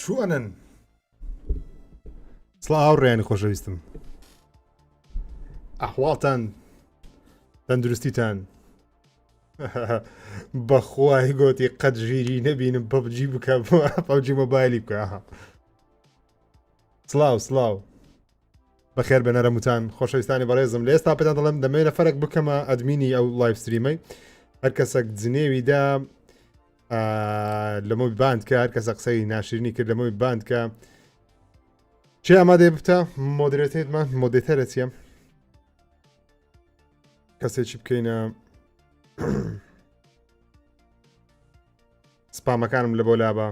چوانن سڵاو ڕێیانی خۆشەویستم ئەحواڵتان تەندروستیتان بەخوای گۆتی قەت ژیری نەبینم پەبجی بکە پەبجی مۆبایلی بکە سڵاو بەخێر بە نەرەموتان خۆشەویستانی بەڕێزم لە ئێستا پێتان دەڵێم دەمێنە فەرق بکەمە ئەدمینی ئەو لایڤ ستریمەی هەر کەسێک جنێویدا لەمەوەی باندکە هەر کەسە قسەی ناشرینی کرد لەمەوەی باندکە چی ئامادەی بتە مۆدرێتێتمان مۆدێتەرە چیە کەسێکی بکەینە سپامەکانم لە بۆ لابە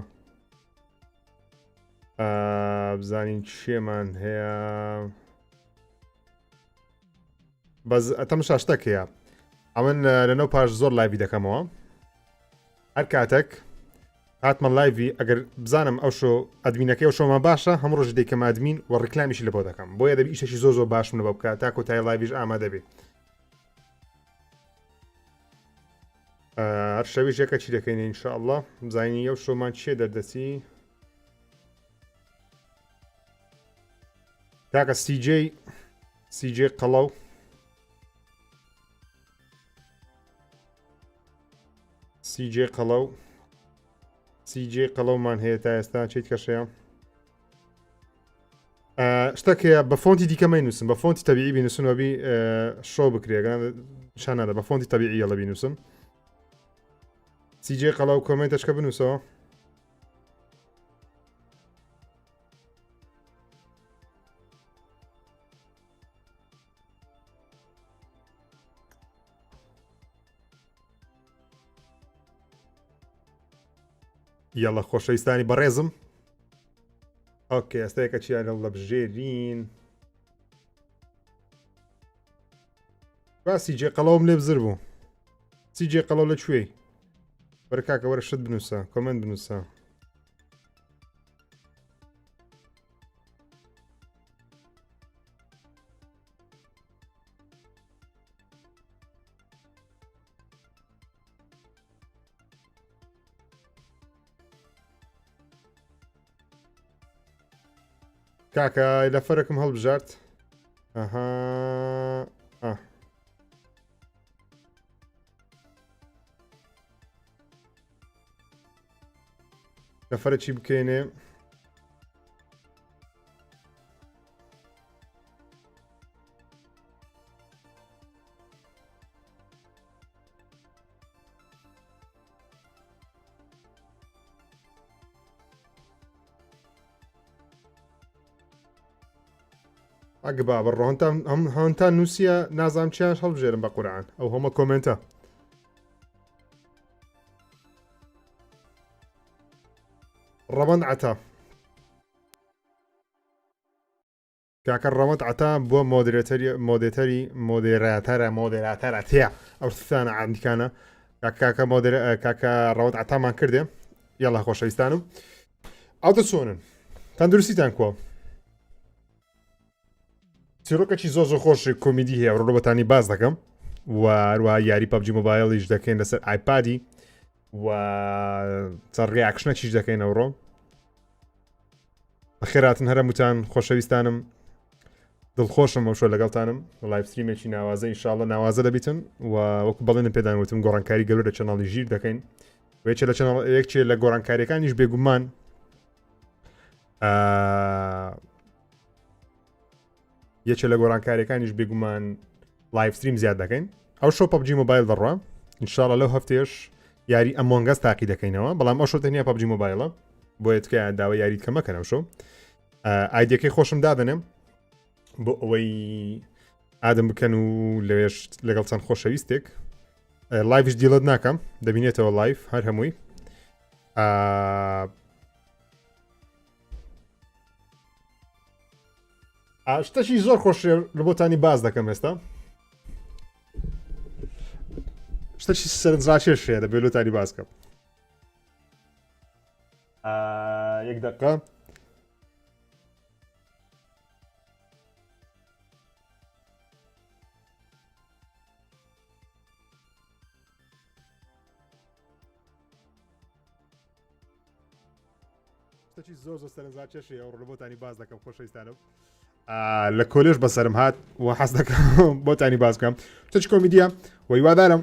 بزانین چێمان هەیە بەس ئەتەم شاشتەکەیە ئەمن لەنەو پاش زۆر لایڤی دەکەمەوە هەر کاتێک هاتمە لایڤی ئەگەر بزانم ئەو شۆ ئەدمینەکەی ئەو شۆمان باشە هەموو ڕۆژ دەیکەم ئەدمین و ڕیکلامیشی لە بۆ دەکەم بۆیە دەبی ئیشەشی زۆر باشم لە بۆ بکات تا کۆتایی لایڤیش ئامادە بێت هەر شەویش یەکە چی دەکەین ئینشاءالله بزانینی ئەو شۆمان چیە دەردەچی تاکە سیجێ قەڵەو سیجێ قەڵەومان هەیە تا ئێستا چیت کەشەیە شتێکەیە بە فۆنتی دیکەمەی نووسم بە فۆنتی تەبیعی بینووسنەوەبی شۆ بکرێگەن شانادە بە فۆنتی تەبیعی لە بینووسم سیجێ قەڵەو کۆمنتەشکە بنووسەوە یاڵە خۆشەویستانی بەڕێزم ئۆکێ ئەستەیەکە چیانە لە بژێرین باسی جێ قەڵەوم لێ بزر بوو سیجێ قەڵەو لەکوێی وەرە کاکە وەرە شت بنووسە کۆمنت بنووسە کاکە لە فەرەکم هەڵبژارت لە فەرە چی بکەینێ ئەگە با بە ڕۆنتان هەونتان نووسە نازام چیان هەڵبژێرم بە قورعان ئەو هەمە کۆمنتە ڕەوەند عەتا کاکە ڕەوەند عەتا بۆ مۆدێراتەرە تێ ئەو ستانە عەندیکانە کاکە ڕەوەند عەتامان کردێ یاڵا خۆشەویستانم ئەوتە چۆنن تەندروستیتان کۆ چیرۆکێکی زۆر خۆشی کۆمیدی هەیە ڕۆبەتانی باز دەکەم و هەروە یاری پەبجی مۆبایلیش دەکەین لەسەر ئایپادی و چەند ڕیاکشنێکیش دەکەین ئەوڕۆ بەخێراتن هەرەموتان خۆشەویستانم دڵخۆشم ئەو شۆ لەگەڵتانم لایڤ ستریمێکی ناوازە ئینشاڵڵە ناوازە دەبیتن و وەکو بەڵێنم پێدانوتم گۆڕانکاری گەورە لە چەناڵی ژیر دەکەین یەکێ لە گۆڕانکاریەکانیش بێگومان یەکێ لە گۆڕانکاریەکانیش بێگومان لایڤ ستریم زیاد دەکەین ئەو شۆ پەبجی مۆبایل دەڕوا ئینشاڵڵە لەو هەفتێش یاری ئەمۆنگەس تاقی دەکەینەوە بەڵام ئەو شۆ تەنیا پەبجی مۆبایلە بۆیە تکە داوای یاریت کەمەکەن ئەو شۆ ئایدیەکەی خۆشم دادەنێم بۆ ئەوەی ئادەم بکەن و لەوێش لەگەڵ چەند خۆشەویستێک لایڤش دیڵت ناکەم دەبینێتەوە لایڤ هەر هەمووی شتەشی زۆر خۆش لە بۆتانی باز دەکەم ئێستا شتەشی سەرنجڕاکێشەیە دەبێت لۆتانی باز بکەم یەک دەقە شتێکی زۆر زۆر سەرنجڕاکێشی ئەو ڕۆ بۆتانی باز دەکەم خۆشەویستانم لە کۆلێژ بەسەرم هات و حەز دەکەم بۆتانی باز بکەم شتێکی کۆمیدیە و هیوادارم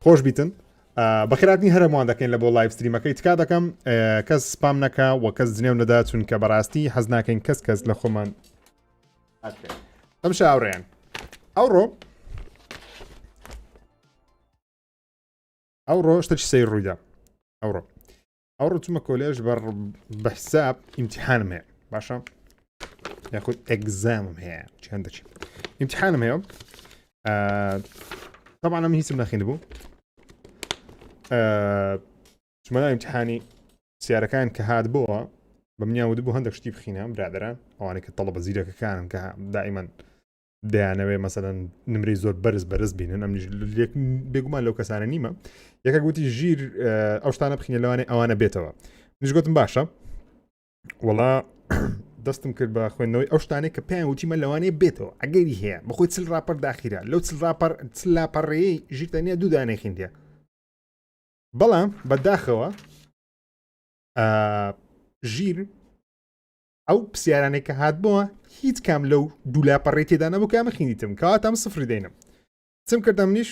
خۆش بیتن بەخێراتنی هەرموان دەکەین لە بۆ لایڤ ستریمەکەی تکا دەکەم کەس سپام نەکا و کەس جنێو نەدا چونکە بەڕاستی حەز ناکەین کەس لە خۆمان ئەم شاوڕێیان ئەوڕۆ شتێکی سەیر ڕوویدا ئەوڕۆ چوومە کۆلێژ بە حساب ئیمتیحانم هەیە باشە یاخود ئەگزامم هەیە چەندەچی ئیمتیحانم هەیە طبعا ئەم هیچم نەخێنی بوو چمەدا ئیمتیحانی سیارەکان کە هات بۆوە بە منیاودی بوو هەندێک شتی بخینە برادران ئەوانەی کە تەڵە بە زیرەکەکانم کە دائیمەن دەیانەوێ مەسەلەن نمرەی زۆر بەرز بینن ئەم بێگومان لەو کەسانە نیمە یەکە گوتی ژیر ئەو شتانە بخینە لەوانێ ئەوانە بێتەوە منیش گوتم باشە وەڵا دەستم کرد بە خوێندنەوەی ئەو شتانەی کە پێیان وتیمە لەوانەیە بێتەوە ئەگەری هەیە بەخۆی چل راپەر داخیرە لەو چل لاپەڕێی ژیرتەنیا دوو دانەی خوێندیە بەڵام بەداخەوە ژیر ئەو پرسیارانێک کە هات بووە هیچ کام لەو دوو لاپەڕێی تێدا نەبوو کامە خوێندیتم کەواتەم سفری دەینم چم کردم منیش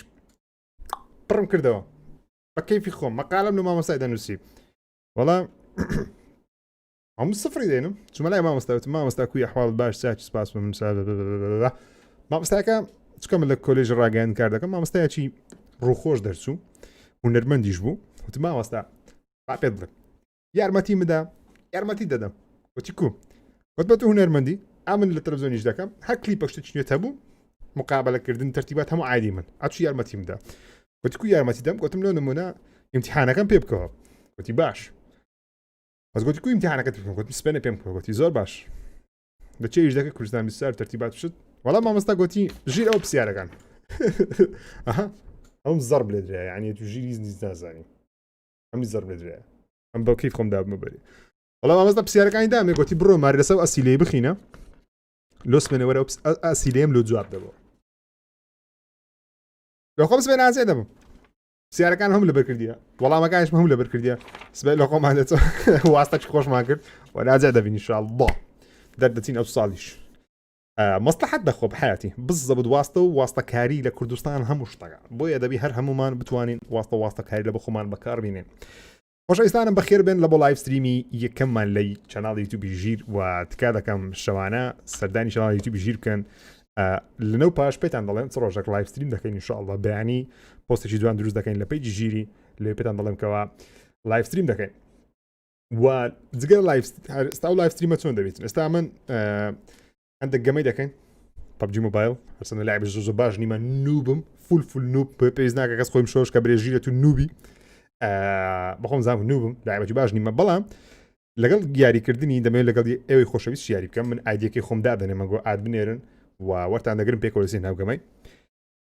پڕم کردەوە بە کەیفی خۆم مەقالەم لە مامۆستای دەنووسی وەڵام هەموو سفری دێنم چمە لای مامۆستاوتم مامۆستا کوی ئەحواڵ باش چاکی سپاس بە مامۆستاکە چکەم لە کۆلێژ ڕاگەیان کار دەکەم مامۆستایەکی ڕووخۆش دەرچوو هونەرمەندیش بوو وتم مامۆستا با پێت بڵێم یارمەتی مدا یارمەتی دەدەم وتی کو وت بە تو هونەرمەندی ئامن لە تەلەڤیزۆنیش دەکەم هەر کلیپە شتێکی نوێت هەبوو مقابلەکردن تەرتیبات هەموو عادی من ئاچی یارمەتی مدا وتی کو یارمەتی دەم گوتم لەو نمونە ئیمتیحانەکەم پێ بکەوە وتی باش بەس گوتی کو ئیمتیحانەکەت بکەم گوتم سپێنە پێم بکەوە گوتی زۆر باش لە چێ دەکە کوردستان بیستار تەرتیبات شت وەڵام مامۆستا گوتی ژیر ئەو پرسیارەکان ئەوم زەڕ بلێ درایە یعنی تو ژیری نازانی ئەمی زەڕ بلێ درایە ئەم بە کەیف خۆم دابمە بەری وەڵام مامۆستا پرسیارەکانی دامێ گوتی بڕۆ ماری لەسەر ئەسیلەیە بخینە لۆسمێنەوەرە ئەسیلەیەم لۆ جواب دەبەوە لە خۆم سبێ نازێ دەبم پرسیارەکان هەم لەبەر کردیە وەڵامەکانیشم هەم لەبەر کردیە سبێ لە خۆمان دێتەوە واستەی خۆشمان کرد و نازێ دەبین ئینشاءالله دەردەچین ئەو ساڵیش مەسلحەت دەخۆ بحیاتی بزەبت واستە و واستەکاری لە کوردستان هەموو شتەکە بۆیە دەبی هەر هەمومان بتوانین واستەکاری لە بە خۆمان بەکاربینێن خۆشەویستانم بەخێر بێن لە بۆ لایڤ ستریمی یەکەممان لەی چەناڵی یوتیوبی ژیر و تکا دەکەم شەوانە سەردانی چەناڵی یوتیوبی ژیر بکەن لەنەو پاش پێتان دەڵێن چ ڕۆژێک لایڤ ستریم دەکەین ئینشاءالله بەیانی پۆستێکی جوان دروست دەکەین لە پیجی ژیری لێ پێتان دەڵێم کەوا لایڤ ستریم دەکەین و جگەر ئێستا لایڤ ستریمە چۆن دەبێتن ئێستا من هەندێک گەمەی دەکەین پبگ مۆبایل هەرچەندە لاعب زۆر باش نیمە نوبم فول نوب پێویست ناکە کەس خۆیم شۆش کە برێژیرە تو نوبی بەخۆم زانم نوبم لاعبێکی باش نیمە بەڵام لەگەڵ یاریکردنی دەمەوێت لەگەڵ ئێوەی خۆشەویست یاری بکەم من ئایدیەکەی خۆم دادەنێ مەگۆ ئاد بنێرن و وەرتان دەگرم پێکەوە لەسێ ناوگەمەی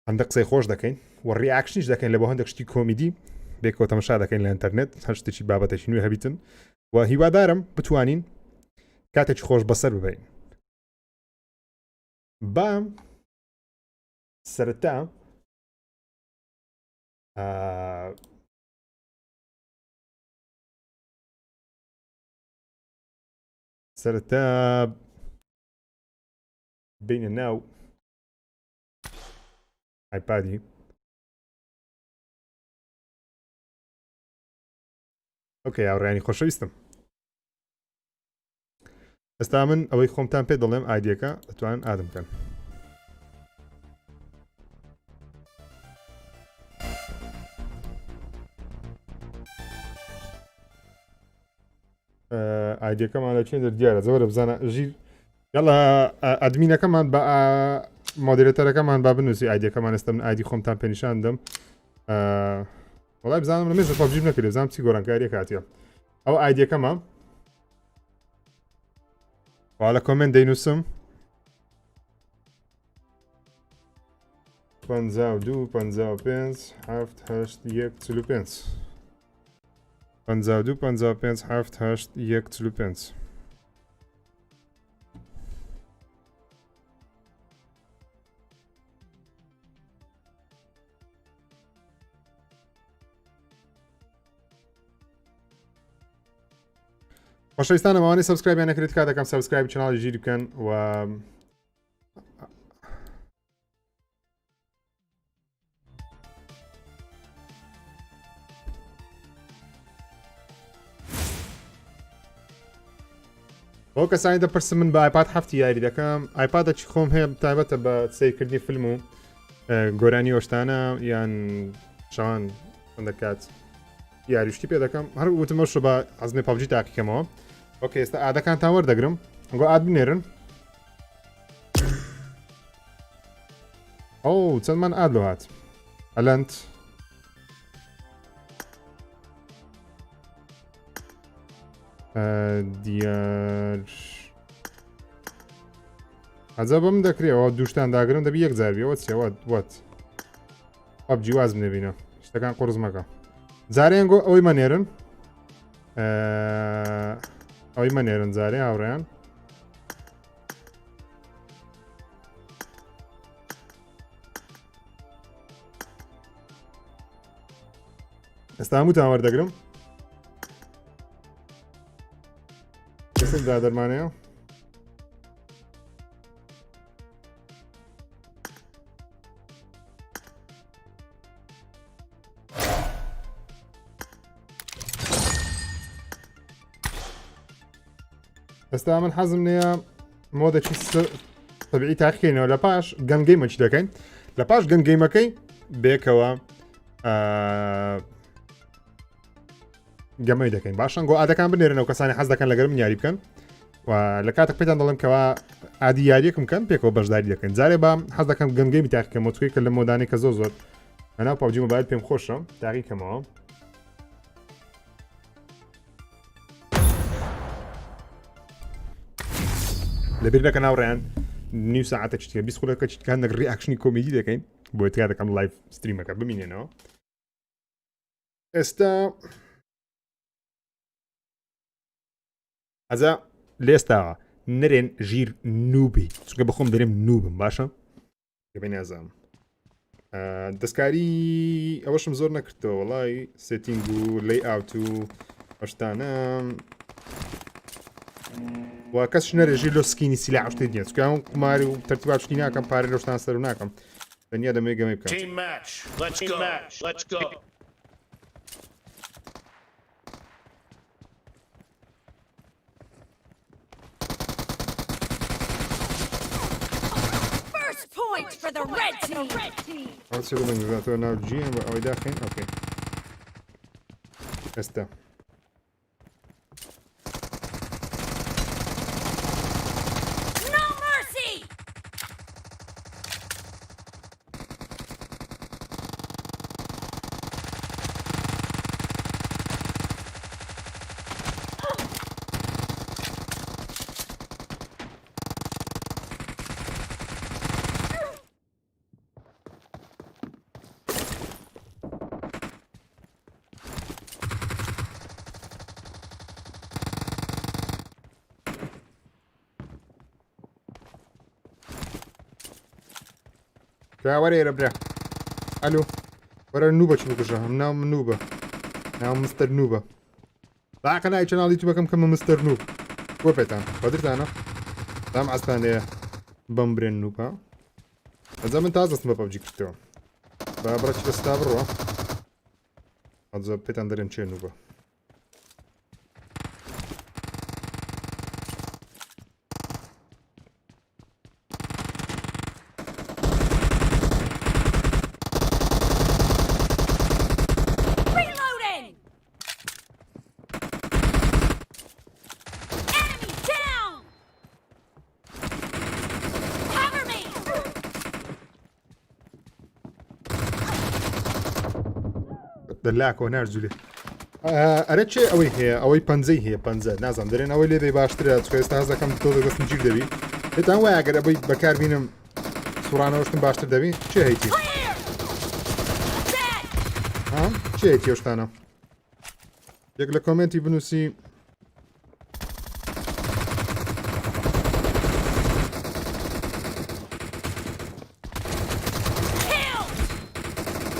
هەندێک قسەی خۆش دەکەین و ڕیاکشنیش دەکەین لە بۆ هەندێک شتی کۆمیدی بێکەوە تەماشا دەکەین لە ئینتەرنێت هەر شتێکی بابەتێکی نوێ هەبیتن و هیوادارم بتوانین کاتێکی خۆش بەسەر ببەین بام سەرەتا بینە ناو ئایپادی ئۆکێ یاوڕێیانی خۆشەویستم ئێستا من ئەوەی خۆمتان پێ دەڵێم ئایدیەکە دەتوانن ئادەم بکەن ئایدیەکەمان لە چێ دیارە زۆرە بزانە ژیر یاڵا ئەدمینەکەمان بە مۆدیرێتەرەکەمان با بنووسی ئایدیەکەمان ئێستا من ئایدی خۆمتان پێنیشان دەم وەڵای بزانم لە مێژە پەبجی نەکرێ بزانم چی گۆڕانکاریە کاتیە ئەو ئایدیەکەمان وا لە کۆمنت دەینووسم 52 55 7 8 1 45 52 55 7 8 1 45 خۆشەویستانە ئەوانەی سەبسکرایبیان نەکرێت کا دەکەم سەبسکرایب چناڵی ژیری بکەن و بۆ کەسانی دەپرسم من بە ئایپاد هەفتی یاری دەکەم ئایپادێکی خۆم هەیە تایبەتە بە سیرکردنی فیلم و گۆرانی ئۆشتانە یان شەوان دەکات یاریشتی پێ دەکەم هەر وتمەش بە ئەزمێ پابجی تاقیکەمەوە ئۆکێ ئێستا ئادەکانتان وەردەگرم گۆ ئاد بنێرن ئەو چەندمان ئاد لۆ هات ئەلەند دیار ئەجا بەم دەکرێەوە دووشتان داگرم دەبی یەک جاربیەوە چێوە وەت پابجی واز بنێبینە شتەکان قورس مەکە جارێن گۆ ئەوەی مەنێرن ئەوەی مەنێرن جارێ هاوڕێیان ئێستا هەمووتان وەردەگرم دا دەرمانەیە ئێستا من حەزم نییە مۆدەکی تەبیعی تاقیکەینەوە لە پاش گەنگەیمە چی دەکەین لە پاش گەنگەیمەکەی بێکەوە گەمەی دەکەین باشن گۆ ئادەکان بنێرنەوە کەسانی حەز دەکەن لەگەر من یاری بکەن و لە کاتێک پێتان دەڵم کەوا ئادی یاریەکم بکەن پێکەوە بەشداری دەکەن جارێ بە حەز دەکەم گەنگەیمی تاقیکەمەوە چکەی کە لە مۆدانێک کە زۆر هەناو پابجی مۆبایل پێم خۆشە تاقیکەمەوە لەبیر دەکەن ناوڕێیان نیو ساعتە چیتکە 20 خولەکە چیتکان دەک ڕیاکشنی کۆمیدی دەکەین بۆ تا دەکەم لایڤ ستریمەکە ببینێنەوە ئێستا ئەزا لێستاوە نەرێن ژیر نوبی چونکە بەخۆم دەرێم نوبم باشە دەبێ نازانم دەستکاری ئەوەشم زۆر نەکردەوە وەڵی سێتینگ و لەی ئاوت و ئەشتانە و کەسش نەرێژی لۆ سکینی سیلا شتێ دیێن چکە ئەو قماری و تەرتیبات شتی ناکەم پارێ لەشتان سەر و ناکەم تەنیا دەمێ گەمەی بکەم For the red team. I'll see them in the now GM or داخل okay. Esta. No mercy. ورا يا برا الو ورا النوبه شو بكره نام نوبه نام مستر نوبه لا قناه قناه يوتيوب كم مستر نوب وفيتان قدرت انا دام عسلان بمبرين نوبه زمان تازه اسمه ببجي كتو بابرش تستابروا هذا بيتان درين شي نوبه دلاك ونرجلي ارچه اوي هي اوي پنځه هي پنځه نازم درین اوي لیدي باشتره چې استاد کم ته د قسم جیر دی ته وای اگر ابي بکار بینم سورانه وشتم باشتر دی چه هيتي ها چه هيتي وشتانه یک له کومنتي بنوسی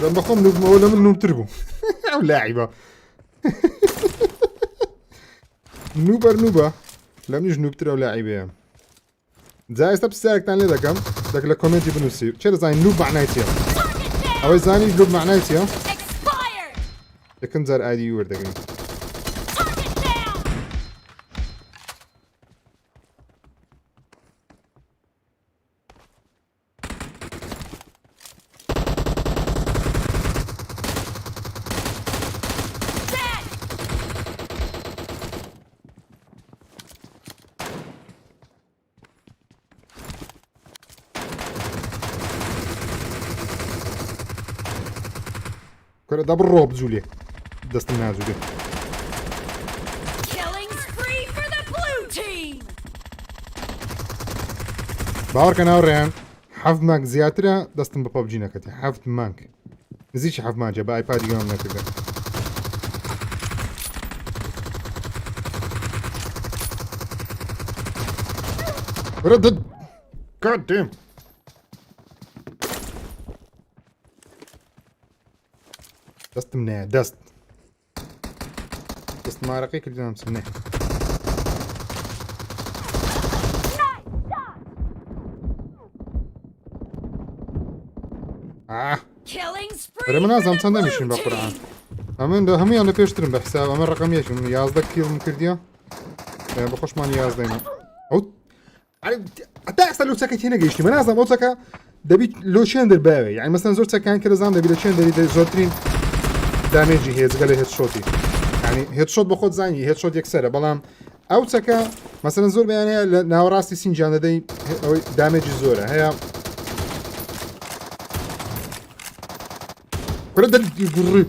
لما بخوم نوب ولا من نوب تربو او لاعبه نوبە لە منیش نوبترە و لاعیبەیە جا ئێستا پرسیارێکتان لێ دەکەم لە کۆمنتی بنووسی چێ دەزانین نوب معنای چییە ئەوەی زانی نوب معنای چییە Expired! یەکەم جار ئایدی وەردەگرین Target down! Dead! کۆرە دا بڕۆ بجوولێ دەستم ناجوولێ Killing spree for the blue team! باوەڕکە ناوڕێیان حەفت مانگ زیاترە دەستم بە پەبجی نەکەتی حەفت مانگ نزیکی حەفت مانجە بە ئایپادی گەوم نەکردە وەرە دەد God damn دەستم نایە دەست مارەقی کردم سنێ Killing spree وەرە من for نازانم the چەندە blue میشین بە قورعان team! هەمویان لە پێشترم بە حساب ئەمە ڕقەمیەکم 11 کیلم کردیە بە خۆشمان 11 ئەو ئەتا ئێستا لۆچەکە تێ نەگەیشتی من نازانم ئەو چەکە دەبیت لۆ چێن دەرباوێ یعنی مەسەن زۆر چەکان کە دەزانم دەبیت لە چێن دەری زۆرترین دامێجی هەیە جگە لە هێد شۆتی ینی هێد شۆت بە خۆت زانی هێد شۆت یەکسەرە بەڵام ئەو چەکە مەسەن زۆر بەیانەیە لە ناوەڕاستی سینجان دەدەی ئەوەی دامێجی زۆرە هەیە وەرە دەری گوڕی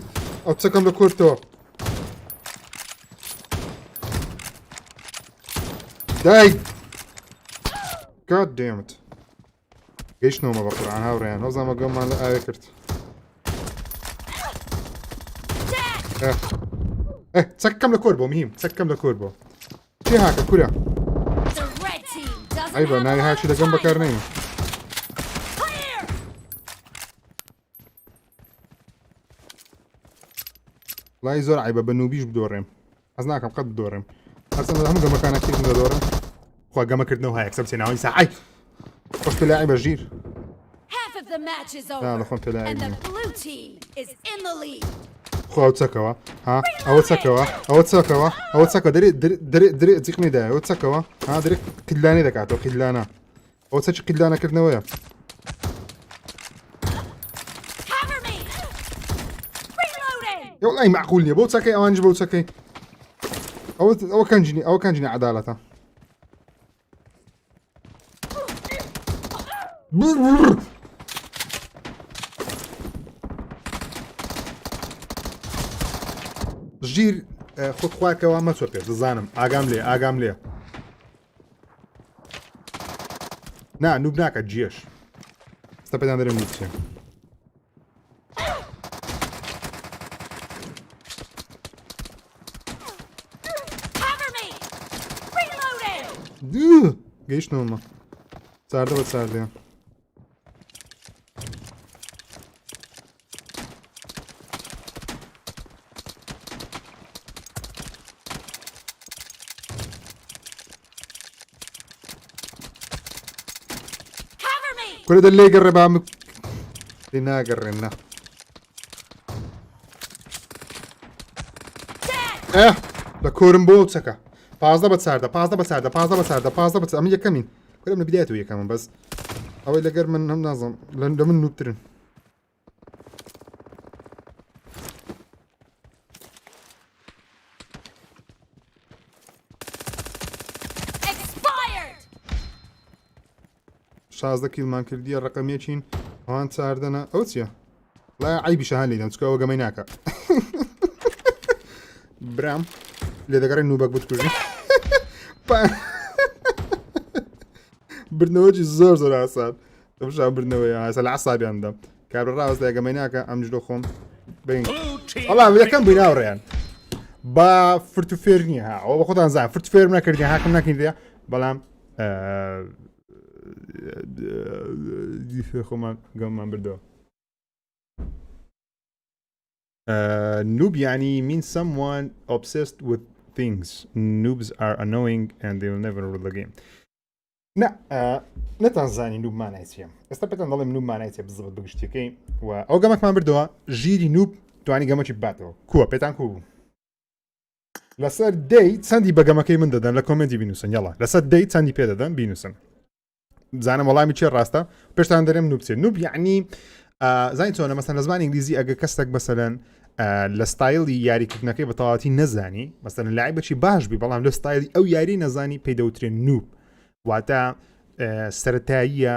ئەو چەکەم لە کورتەوە دای God damn it گەیشتنەوەمە بە قورعان هاوڕێیان نەزانمە گەممان لە ئاوێ کرد چەکەم لە کۆر بۆ مهم چەکەم لە کۆر بۆ چی هاکە کورە The red team doesn't ئەی بە have ناوی a lot هاچی of دەگەم time. بەکار نەیە Clear! وڵای زۆر عیبە بە نوبیش بدۆڕێم حەز ناکەم قەت بدۆڕێم هەرچەندە هەموو گەمەکانەکەم دەدۆڕم خوا گەمەکردنەوە هەیە کەسە بچێناوەی ساعی خۆش پێ لاعیبە ژیر Half of the match is لا over, لەخۆم پێ and لاعیبە the blue team is in the lead. خۆ ئەو چەکەوە ها ئەوە چەکە دەرێ جیقمیدایە ئەوە چەکەوە ها دەرێ قیلانێ دەکاتەوە قیلانە ئەوە چەکی قیلانەکردنەوەیە Cover me! Reloading! وڵای معقول نییە بۆ چەکەی ئەوانش بۆ چەکەی ئەوە کەنجینی عەدالەتە ژیر خۆت خواکەوە مەچۆ پێ دەزانم ئاگام لێ نا نوب ناکە جێش ستا پێدان دەرم نیچێ Cover me! Reloading! گەیشتنەوەمە چاردە بە چاردەیە Cover me! کورە دە لێ گەڕێ بام لێ ناگەڕێنە Dead! لە کۆرم بۆ چەکە پازدە بە چاردە ئەمە یەکەمین کورم لە بدایەتەوە یەکەمە بەس ئەوەی لەگەر من هەم نازم لە من نوبترن Expired! 16 کیلمان کردیە ڕقەمێکین ئەوان چاردەنە ئەو چییە؟ لا عیبی شەهان لێدەم چکەوە گەمەی ناکە برام لێ دەگەڕێ نوبەک بتکوژی بردنەوەی زۆر ئاسان دەمشان بردنەوەی هەسە لە عسابیاندەم کابرا ڕاوەستای گەمەی ناکە ئەم جلۆ خۆم بین وەڵام یەکەم بووی ناوڕێیان با فرت و فێر نییە ها ئەوە بە خۆتان زان فرت فێرم نەکردی هاکەم ناکردیە بەڵام خۆمان گەممان بردەوە noob يعني means someone obsessed with things. Noobs are annoying and they will never rule the game. نەتانزانی نوبمانای چیە ئێستا پێتان دەڵێم نوبمانای چێ بزڵت بگشتەکەی و ئەو گەمەکمان بردەوە ژیری نوب توانی گەمەکی باتەوە کووە پێتان کوو لەسەر دەی چەندی بەگەمەکەی من دەدەن لە کۆمنتی بینوسن یاڵا لەسەر دەی چەندی پێ دەدەن بینوسن بزانم وەڵامی چێ ڕاستە پێشتان دەرێم نوب چێ نوب یعنی زانی چۆنە مەسەن لە زمانی ئینگلیزی ئەگە کەسێک بەسەرەن لە ستایلی یاریکردنەکەی بە تەواوەتی نەزانی مەسەن لایبەکی باش بی بەڵام لە ستایلی ئەو یاری نەزانی پێی دەوترێن نوب واتە سەرەتاییە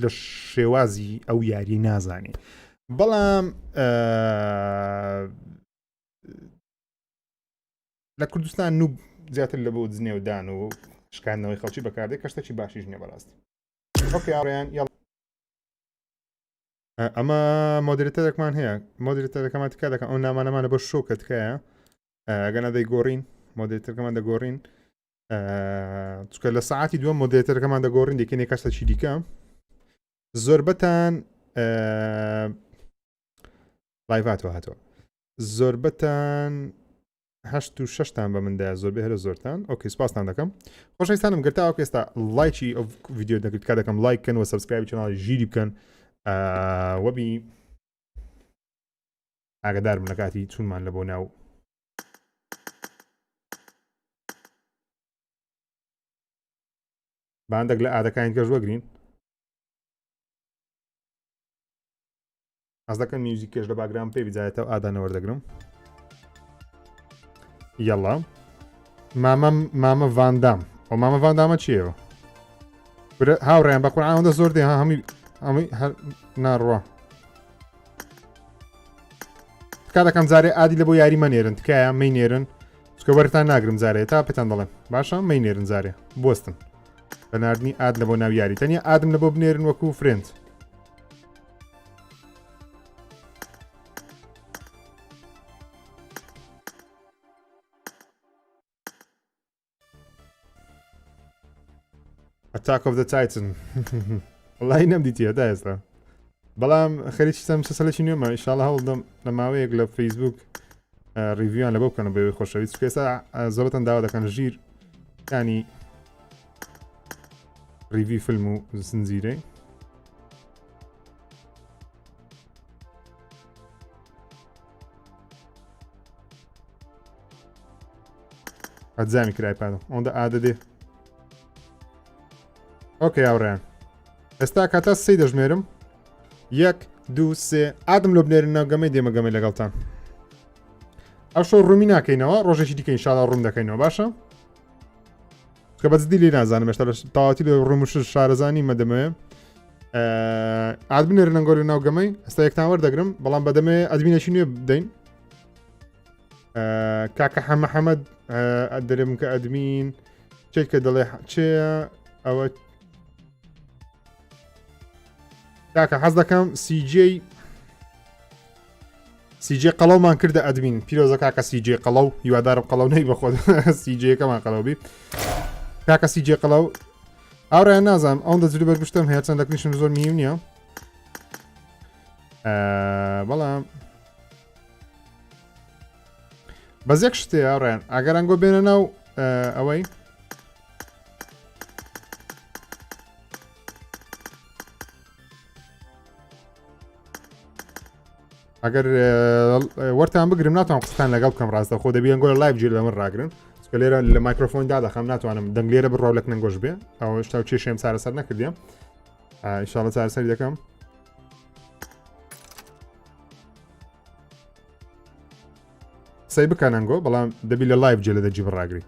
لە شێوازی ئەو یاری نازانی بەڵام لە کوردستان نوب زیاتر لە بۆ جنێ و دان و شکاندنەوەی خەڵکی بەکاردێ کە شتێکی باشیش نییە بەڕاستی ئۆکێ ئاڕیان یاڵ ئەمە مۆدرێتەرێکمان هەیە مۆدرێتەرەکەمان تکا دەکەن ئەو نامانەمانە بۆ شۆکە تکایە ئەگەنە دەیگۆڕین مۆدرێتەرەکەمان دەگۆڕین چکە لە ساعتی دووەم مۆدرێتەرەکەمان دەگۆڕین دەکەنێ کەسەکی دیکە زۆربەتان لایڤاتەوە هاتەوە زۆربەتان 86تان بە مندایە زۆربەی هەرە زۆرتان ئۆکەی سپاستان دەکەم خۆشەویستانم گرتاوە کە ئێستا لایکی ئەو ڤیدیۆ دەکرد کا دەکەم لایک بکەن و سەبسکرایبی چەناڵی ژیری بکەن وەبی ئاگدار بن لە کاتی چونمان لە بۆ ناو باندێک لە ئادەکانی کەش وەگرین ئەس دەکەن میوزیکێش لە باگرام پێ بیجایێتەوە ئادانە وەردەگرم یەڵا مامە ڤاندام ئەو مامە ڤاندامە چیەوە هاوڕێیان بە قورعان هەندە زۆر دێ هەمووی هەر ناڕوە تکا دەکەم جارێ ئادی لە بۆ یاری مەنێرن تکایە مەینێرن چکە وەرتان ناگرم جارێ تا پێتان دەڵێم باشە مەینێرن جارێ بۆستن بە نردنی ئاد لە بۆ ناو یاری تەنیا ئادم لە بۆ بنێرن وەکو فرێند Attack of the Titan وڵی نەمدیتیە تا ئێستا بەڵام خەریکی سەم سەسەلەکی نوێمە ئینشاڵڵا هەوڵدەم لە ماوەیەک لە فەیسبوک ریڤیویان لە بۆ بکەنە بەوەی خۆشەویست چکە ئێستا زۆربەتەن داوا دەکەن ژیر ینی ریڤی فیلم و زنجیرەی ئەجامی کرای پادە ئەوەندە ئادە دێ ئۆکەی هاوڕێیان ئێستا کاتە سەی دەژمێرم 1 2 3 ئادم لۆ بنێرنەوە گەمەی دێمەگەمەی لەگەڵتان ئەو شۆ ڕوومی ناکەینەوە ڕۆژێکی دیکە ئینشاڵڵا ڕووم دەکەینەوە باشە کە بەجددی لێ نازانم هێشتا تاواتی لە ڕوومش شارەزانی مەدەمەوێ ئاد بنێرنە گۆری ناو گەمەی ئێستا یەکتان وەردەگرم بەڵام بەدەمێ ئەدمینەشی نوێ بدەین کاکە حەمەد دەرێم کە ئەدمین چێت کە دەڵێ چێە ئەوە کاکە حەز دەکەم سیجێ قەڵەومان کردە ئەدمین پیرۆزە کاکە سیجێ قەڵەو هیوادارم قەڵەو نەی بەخۆ سیجەکەمان قەڵەوبی کاکە سیجێ قەڵەو ئاوڕیان نازانم ئەوەندە جلو بەرگشتم هەیە چەند دەکنیشم زۆر مییم نییە بەڵام بەزێک شتێ ئاوڕیان ئەگەرانگۆ بێنە ناو ئەوەی ئەگەر وەرتان بگرم ناتوان قستان لەگەڵ بکەم ڕاستە خۆ دەبیان گۆ لایڤ جێ لە من ڕاگرن چکە لێرە لە مایکرۆفۆندا دەخەم ناتوانم دەنگ لێرە بڕاو لەک نەنگۆش بێ ئەو شتا و چێشێم چارەسەر نەکردیم ئینشاڵڵا چارەسەری دەکەم سەی بکە نەنگۆ بەڵام دەبی لە لایڤ جێ لە دەجی بڕاگری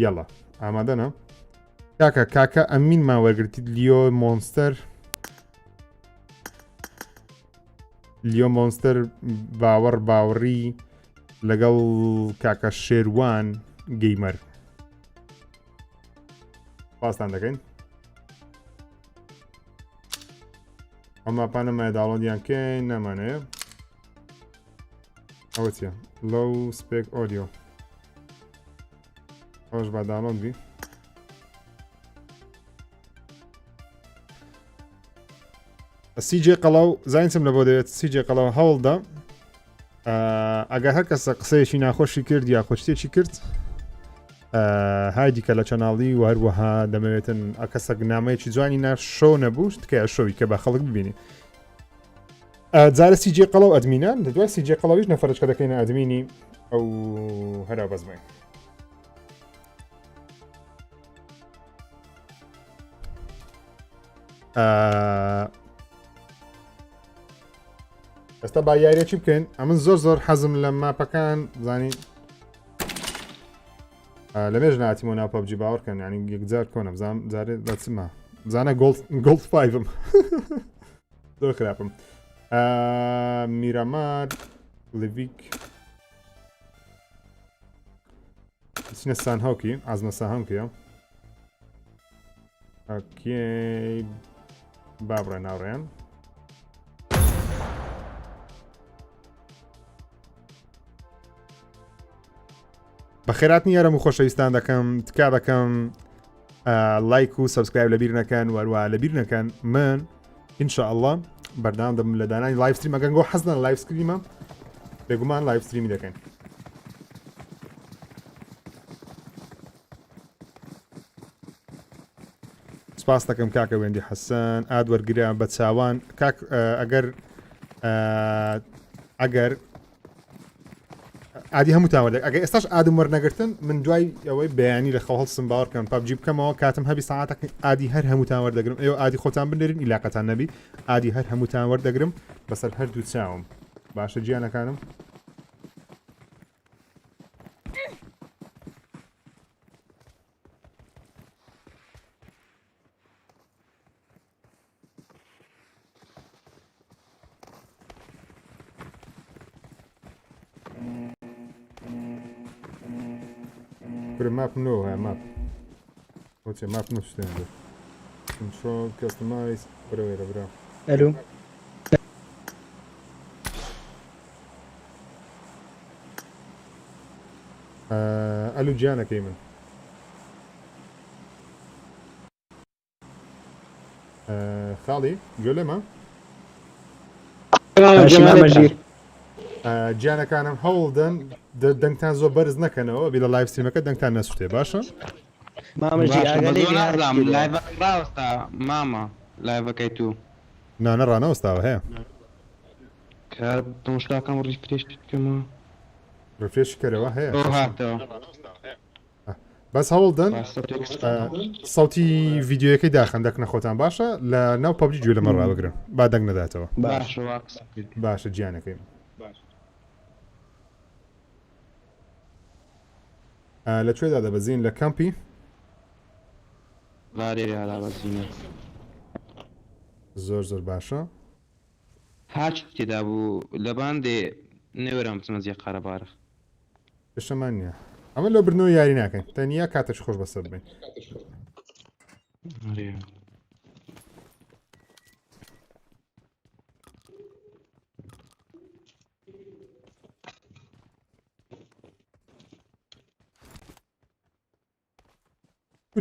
یاڵا ئامادەنە کاکە ئەمین ماوەرگرتیت لیۆ مۆنستەر باوەڕی لەگەڵ کاکە شێروان گەیمەر پاستان دەکەین ئەمە پانەمای داڵۆندیان کەین نامانەیە ئەوە چیە لەو سپێک ئۆدیۆ ئەوش با داڵۆن بی سیجێ قەڵاو زانیتم لە بۆ دەوێت سیجێ قەڵاو هەوڵدا ئەگەر هەر کەسە قسەیەکی ناخۆشی کرد یا خۆشتێکی کرد های دیکە لە چەناڵی و هەروەها دەمەوێتن کەسە نامەیەکی جوانی ناشۆ نەبوو تکایە شۆوی کە بە خەڵک ببینی جارە سیجێ قەڵاو ئەدمینان لە دوای سیجێ قەڵاویش نەفەرچکە دەکەینە ئەدمینی ئەو هەرا بەزمای ئێستا با یاریەکی بکەین ئەمن زۆر حەزم لە ماپەکان زانی لەمێژ ناتیمۆ ناو پەبجی باوەڕکەن ینی یەکجار کۆنە بزانم جارێ دەچمە بزانە گۆڵد 5م زۆر خراپم میرامار لڤیک چینە سانهاوکی ئازمە ساهەمکە ئۆکێ با بڕێ ناوڕێن بەخێرات نیارم و خۆشەویستان دەکەم تکا دەکەم لایک و سەبسکرایب لەبیر نەکەن وەروە لەبیر نەکەن من ئینشاءالله بەردام دەم لە دانانی لایڤ ستریم ئەگەن گۆ حەزنان لایڤ ستریمە بێگومان لایڤ ستریمی دەکەین سپاس دەکەم کاکە وێندی حەسەن ئاد وەرگرە بە چاوان کاک ئەگەر ئادی هەموو تاوەردێک ئەگەر ئێستاش ئادم وەرنەگرتن من دوای ئەوەی بەیانی لە خەڵ هەڵسم باوەڕکەن پابجی بکەمەوە کاتم هەبی ساعاتەکەی ئادی هەر هەمووتان وەردەگرم ئێوە ئادی خۆتان بنێرن ئیلاقەتان نەبی ئادی هەر هەمووتان وەردەگرم بەسەر هەردوو چاوم باشە گیانەکانم map no map. What's your map no standard? Control, customize, whatever. الو الو جانا كيمن خالي قول لي ما جانا كانم هولدن دەنگتان زۆر بەرز نەکەنەوە بی لە لایڤ ستریمەکە دەنگتان نەسووتێ باشە؟ مامە لایڤەکەی تو نانە ڕانەوەستاوە هەیە دۆشتاکەم ڕیفرێش بکەمەوە ڕفێش کەرەوە هەیە هاتەوە بەس هەوڵدن سەوتی ڤیددیوەکەی داخەن دەکەنە خۆتان باشە لە ناو پەبجی گوێ لەمە ڕابگرن با دەنگ نەداتەوە باشە گیانەکەی لەکوێدا دەبەزین لە کەمپی زۆر باشە هاچ تێدا بوو لە باندێ نێوەرم بچمە زیە قارەبارە پێشەمان نییە ئەمە لە برنەوە یاری ناکەین تەنیا کاتەش خۆش بەسەر بین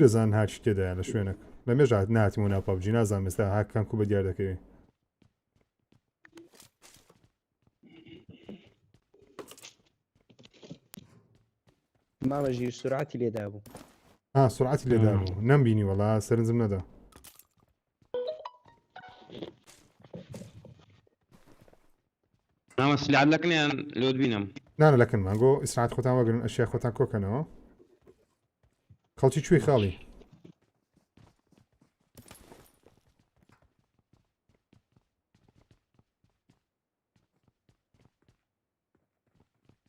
دەزان هاچی تێدایە لە شوێنێک لە مێژات ناتیمە ناو پەبجی نازانم ئێستا هاکان کو بە دیار دەکەوێت مامەژیر سرعتی لێدا بوو سرعتی لێدا بوو نەمبینی وەڵا سەرنجم نەدا نامە سلاح لەکنیان لۆت بینم نانە لەکن مانگۆ ئیسرات خۆتان وەگرن ئەشیا خۆتان کۆکەنەوە خەڵکی کوێی خاڵی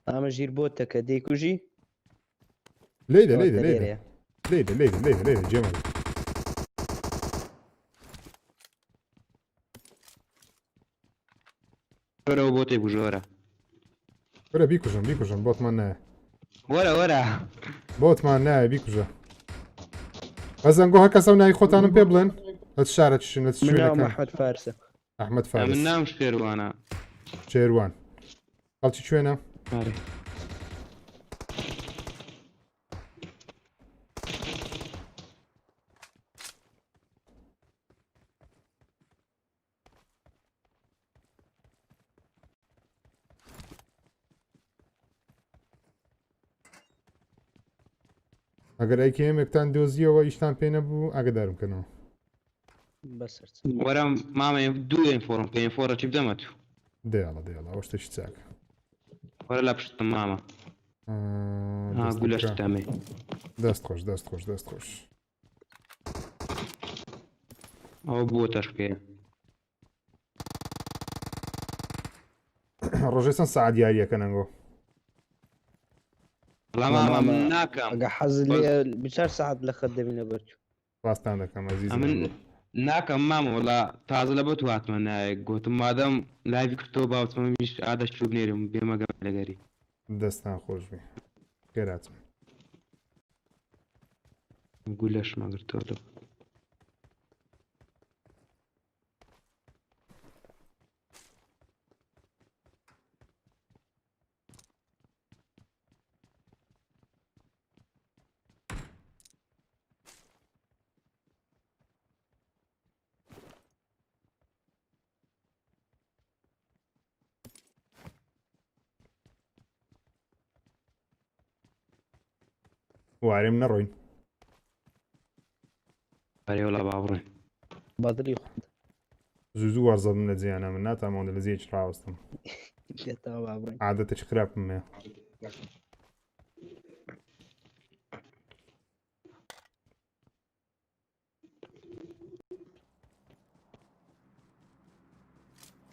ئامەژیر بۆتەکە دەیکوژی لێدە جێمە وەرەوە بۆ تێ بژۆرە وەرە بیکوژم بۆتمان نایە وەرە بۆتمان نایە بیکوژە بەزەنگۆ هە کەسە ناوی خۆتانم پێ بڵێن لە شارە چشن لە ئەحمەد فارسە ئەحمەد فارس من نام شێروانە شێروان خەڵکی کوێنە ئەگەر ئەیکێمێکتان دۆزیەوە ئیشتان پێ نەبوو ئاگدارم بکەنەوە. بەسەر وەرە مامەیە دوو ئینفۆرم پێ ئینفۆرەکی بدەمە تو دێڵە ئەوە شتێکی چاکە. وەرە لە پشتم مامە گولەشت دەمێ دەست خۆش. ئەوە بووە تەشکێ ڕۆژێسان سعات دیاریەکە نەنگۆ. وەڵام مامە من ناکەم ئەگە حەز لێ بچار سعات لە خەت دەبینە بەرچوو ڕاستان دەکەم ئەزیزم. من ناکەم مامە وەڵا تازە لە بە تو هاتمە نایە گوتم مادەم لایڤی کردەوە باوتمەمیش ئادە شوب نێرم بێمەگەم لەگەری دەستان خۆش بێ خێراتم. گولەش مەگرتەوە وارێم نەڕۆین. بەرێوەڵا باوڕێ بەدڵی خۆت زوو وەرزەم لە جیانە من ناتامەوە لە زیێک ڕاوەستم. لێتەوە بابڕێن عادەتەی خراپم هەیە.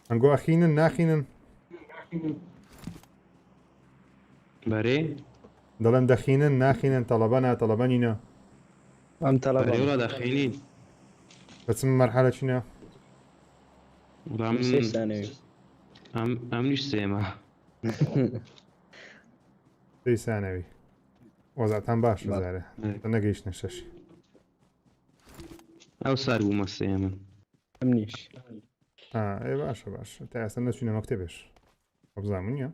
ئەنگۆ ئەخینن ناخینن بەرێ دەڵێن دەخینن ناخینن تەڵەبەنە تەڵەبەنینە ئەم تەڵەبە بەرێوەڵا دەخینین بەچم مەرحەلە چینە سێ سانەوی ئەم نیش سێمە سانەوی وەزاتان باش زارە نەگەیشتە شەش. ئەو سار بوومە سێ من ئەم نیش ئێ باشە تا ئێستا نەچوینە مەکتەبێش ئەبزانم نییە.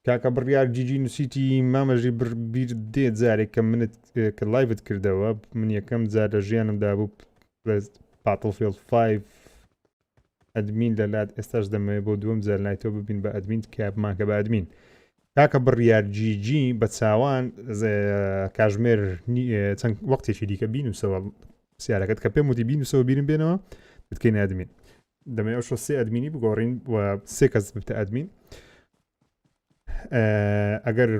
کاکە بڕیار جیجی نووسیتی مامەژی بیر دێ جارێک کە منت کە لایڤت کردەوە من یەکەم جار لە ژیانمدا بوو باتڵفیلد 5 ئەدمین لەلات ئێستاش دەمەوێت بۆ دووەم جار لای تۆ ببین بە ئەدمین کابماکە بە ئەدمین. کاکە بڕیار جیجی بە چاوان کاژمێر چەند وەختێکی دیکە بینوسەوە سیارەکەت کە پێم وتی بینوسەوە بیرم بێنەوە بتکەین ئەدمین دەمەوێت ئەو شۆ سێ ئەدمینی بگۆڕین و سێ کەس بتە ئەدمین. ئەگەر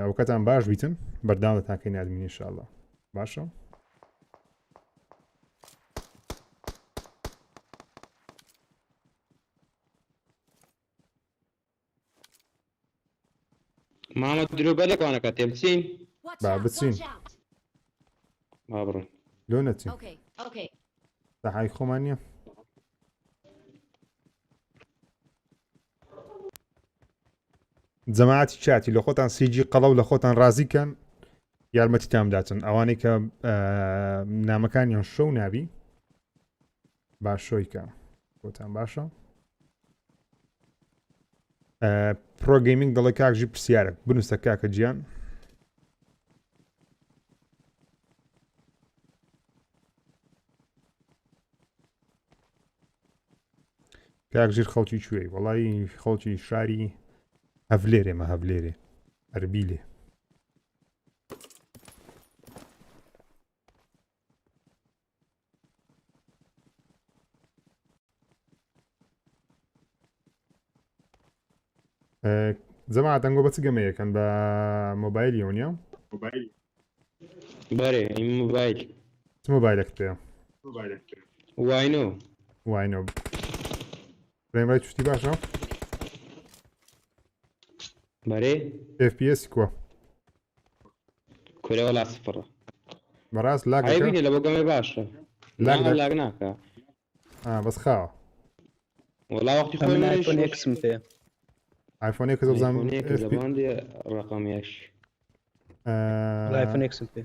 ئەوکەتان باش بیتن بەردام لە تاکەی ئەدمین ئینشاءڵڵا باشە. مامە درۆ بەلێکوانەکە تێ بچین Watch Bah, out, بچین. watch out. با بڕۆین لۆ نەچین Okay. تەحای خۆمان نییە. جەماعەتی چاتی لە خۆتان سیجی قەڵە و لە خۆتان ڕازیکەن یارمەتی تامداتن ئەوانەی کە نامەکانیان شەو نابی باش شۆیکە بۆتان باشە. پرۆ گەیمینگ دەڵێ کاکژی پرسیارە بنووسە کاکە گیان. کاکژیر خەڵکی کوێی وەڵی خەڵکی شاری هەولێرێمە هەولێرێ ئەربیلێ. جەماعەت ئەنگۆ بە چ گەمەیەکەن بە مۆبایلی ئەوە نیە بەرێ این موبایل چ مۆبایلەکەت پێە واینۆ واینۆ ڕێمڕای توشتی باشە بەرێ FPS کووە کورەوەڵا سفڕە بەڕاست لاگەکە هایبینێ لە بۆ گەمێ باشە لاگ ناکە بەس خاوە وەڵا وەختی ئەمن خۆی آیفۆن ئێکسم پێ ئایفۆنێکە زۆزانم زەباندی ڕقەمیەش آیفۆن ئێکسم پێ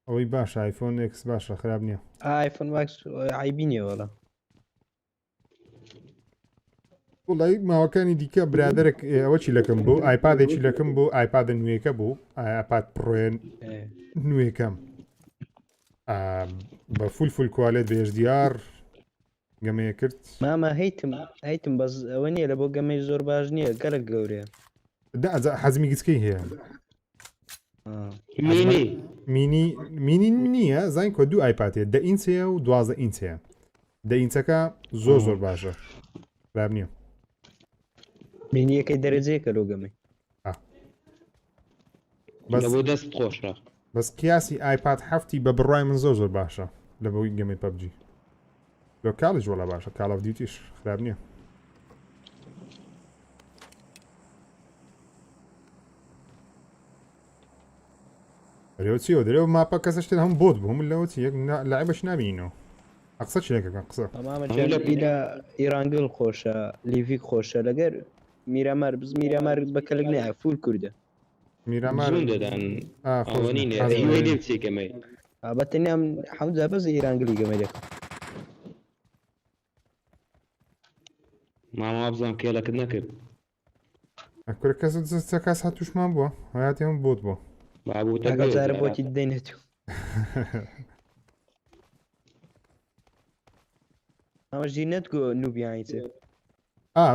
ئەوەی باش ئایفۆن X باشە خراپ نییە. آیفۆن واکس عیبی نییە وەڵا وڵی ماوەکانی دیکە برادێک ئەوە چی لەکەم بوو ئایپادێکی لەکەم بۆ ئایپادە نوێەکە بوو ئایپاد پڕێن نوێەکەم بە فول کوالێت بێژدیار گەمەیە کرد ماما هەیتم بەس ئەوە نییە لە بۆ گەمەی زۆر باش نییە گەلک گەورەیە حەزمی گچکەی هەیە مینی نییە زین کۆ دوو ئایپاتێت 10 ئینچەیە و 12 ئینچەیە 10 ئینچەکە زۆر باشە خراب نییە بینی یەکەی دەرەجەیەکە لۆ گەمەی بۆ دەست خۆشە بەس قیاسی ئایپاد هەفتی بە بڕای من زۆر باشە لە بەوەی گەمەی پەبجی لۆ کاڵش وەڵا باشە کاڵ ئۆف دیوتیش خراب نییە دەرێوە چیەوە دەرێوە ماپە کەسەشتێن هەم بۆت بوو من لەوە یەک لایبەش نبینەوە قسە چێکەکەن قسە مامەلە ئیرانگل خۆشە لیڤیک خۆشە لەگەر میرامار بز میرامار بەکەلک نایە فول کووردە میرامار دەدان چێکەمەی بەتەنیام حەوزە بەز ئیرانگلی گەمەی دەکەم ماما بزانام کێلەکەت نەکرد ئەکورە کەس هاتوشمان بووە هەیاتی هەم بۆت بووە ئەگەزارە بۆتی دەینێت ئەمە ژینەت گۆ نوبیانیتە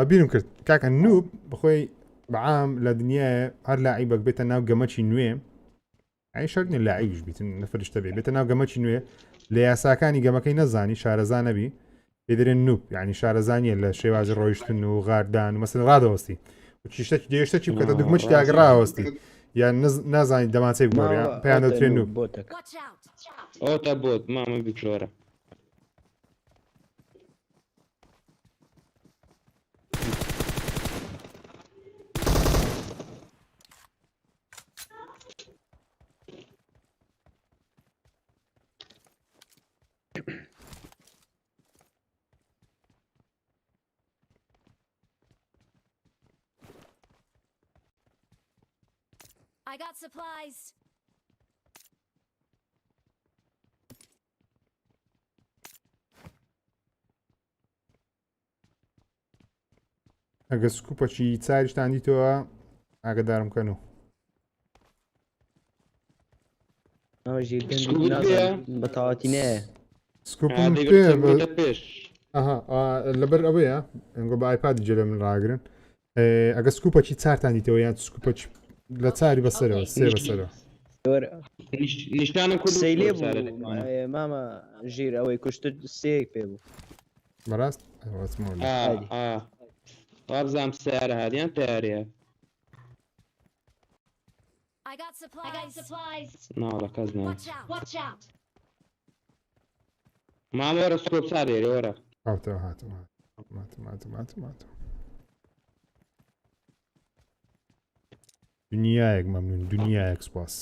بیرم کرد کاکە نوب بخۆی بەعام لە دنیاە هەر لاعیبەک بێتە ناو گەمەچی نوێ ئەی شەرنی لاعیبش بیتن نەفرشتە بێتە ناو گەمەچی نوێ لە یاساکانی گەمەکەی نەزانی شارەزان نەبی پێدرێن نوب یعنی شارەزانیە لە شێوازی ڕۆیشتن و غاردان و مەسن ڕادەوەستی دێشتە چی بکەتە دوگمەچ داگەڕاوەستی یان نازانی دەماچەی بگۆڕ پێیان دەوترێن نوب Watch out! ئەو تا بۆت مامە بکشۆرە I got supplies. ئەگە سکوپەچی چاریشتان دیتەوە ئاگدارم کەن و بە تاواتی نایە سکوپم پێش لەبەر ئەوەیە ئەنگۆ بە ئایپادی جێ لە من ڕاگرن ئەگە سکوپەچی چارتان دیتەوە یان سکوپەچ لە چاری بەسەرەوە سێ بەسەرەوە نیشتانم سەی لێ مامە ژیر ئەوەی کوشتت سێک پێ بوو بەڕاست وابزانام سیارە هادیان تیارەیە I got supplies. ناڵە کەس نە Watch out! مامە وەرە سکۆپ سادێری وەرە هاتەوە هاتەوە دنیایەک مەمنون دنیایەک سپاس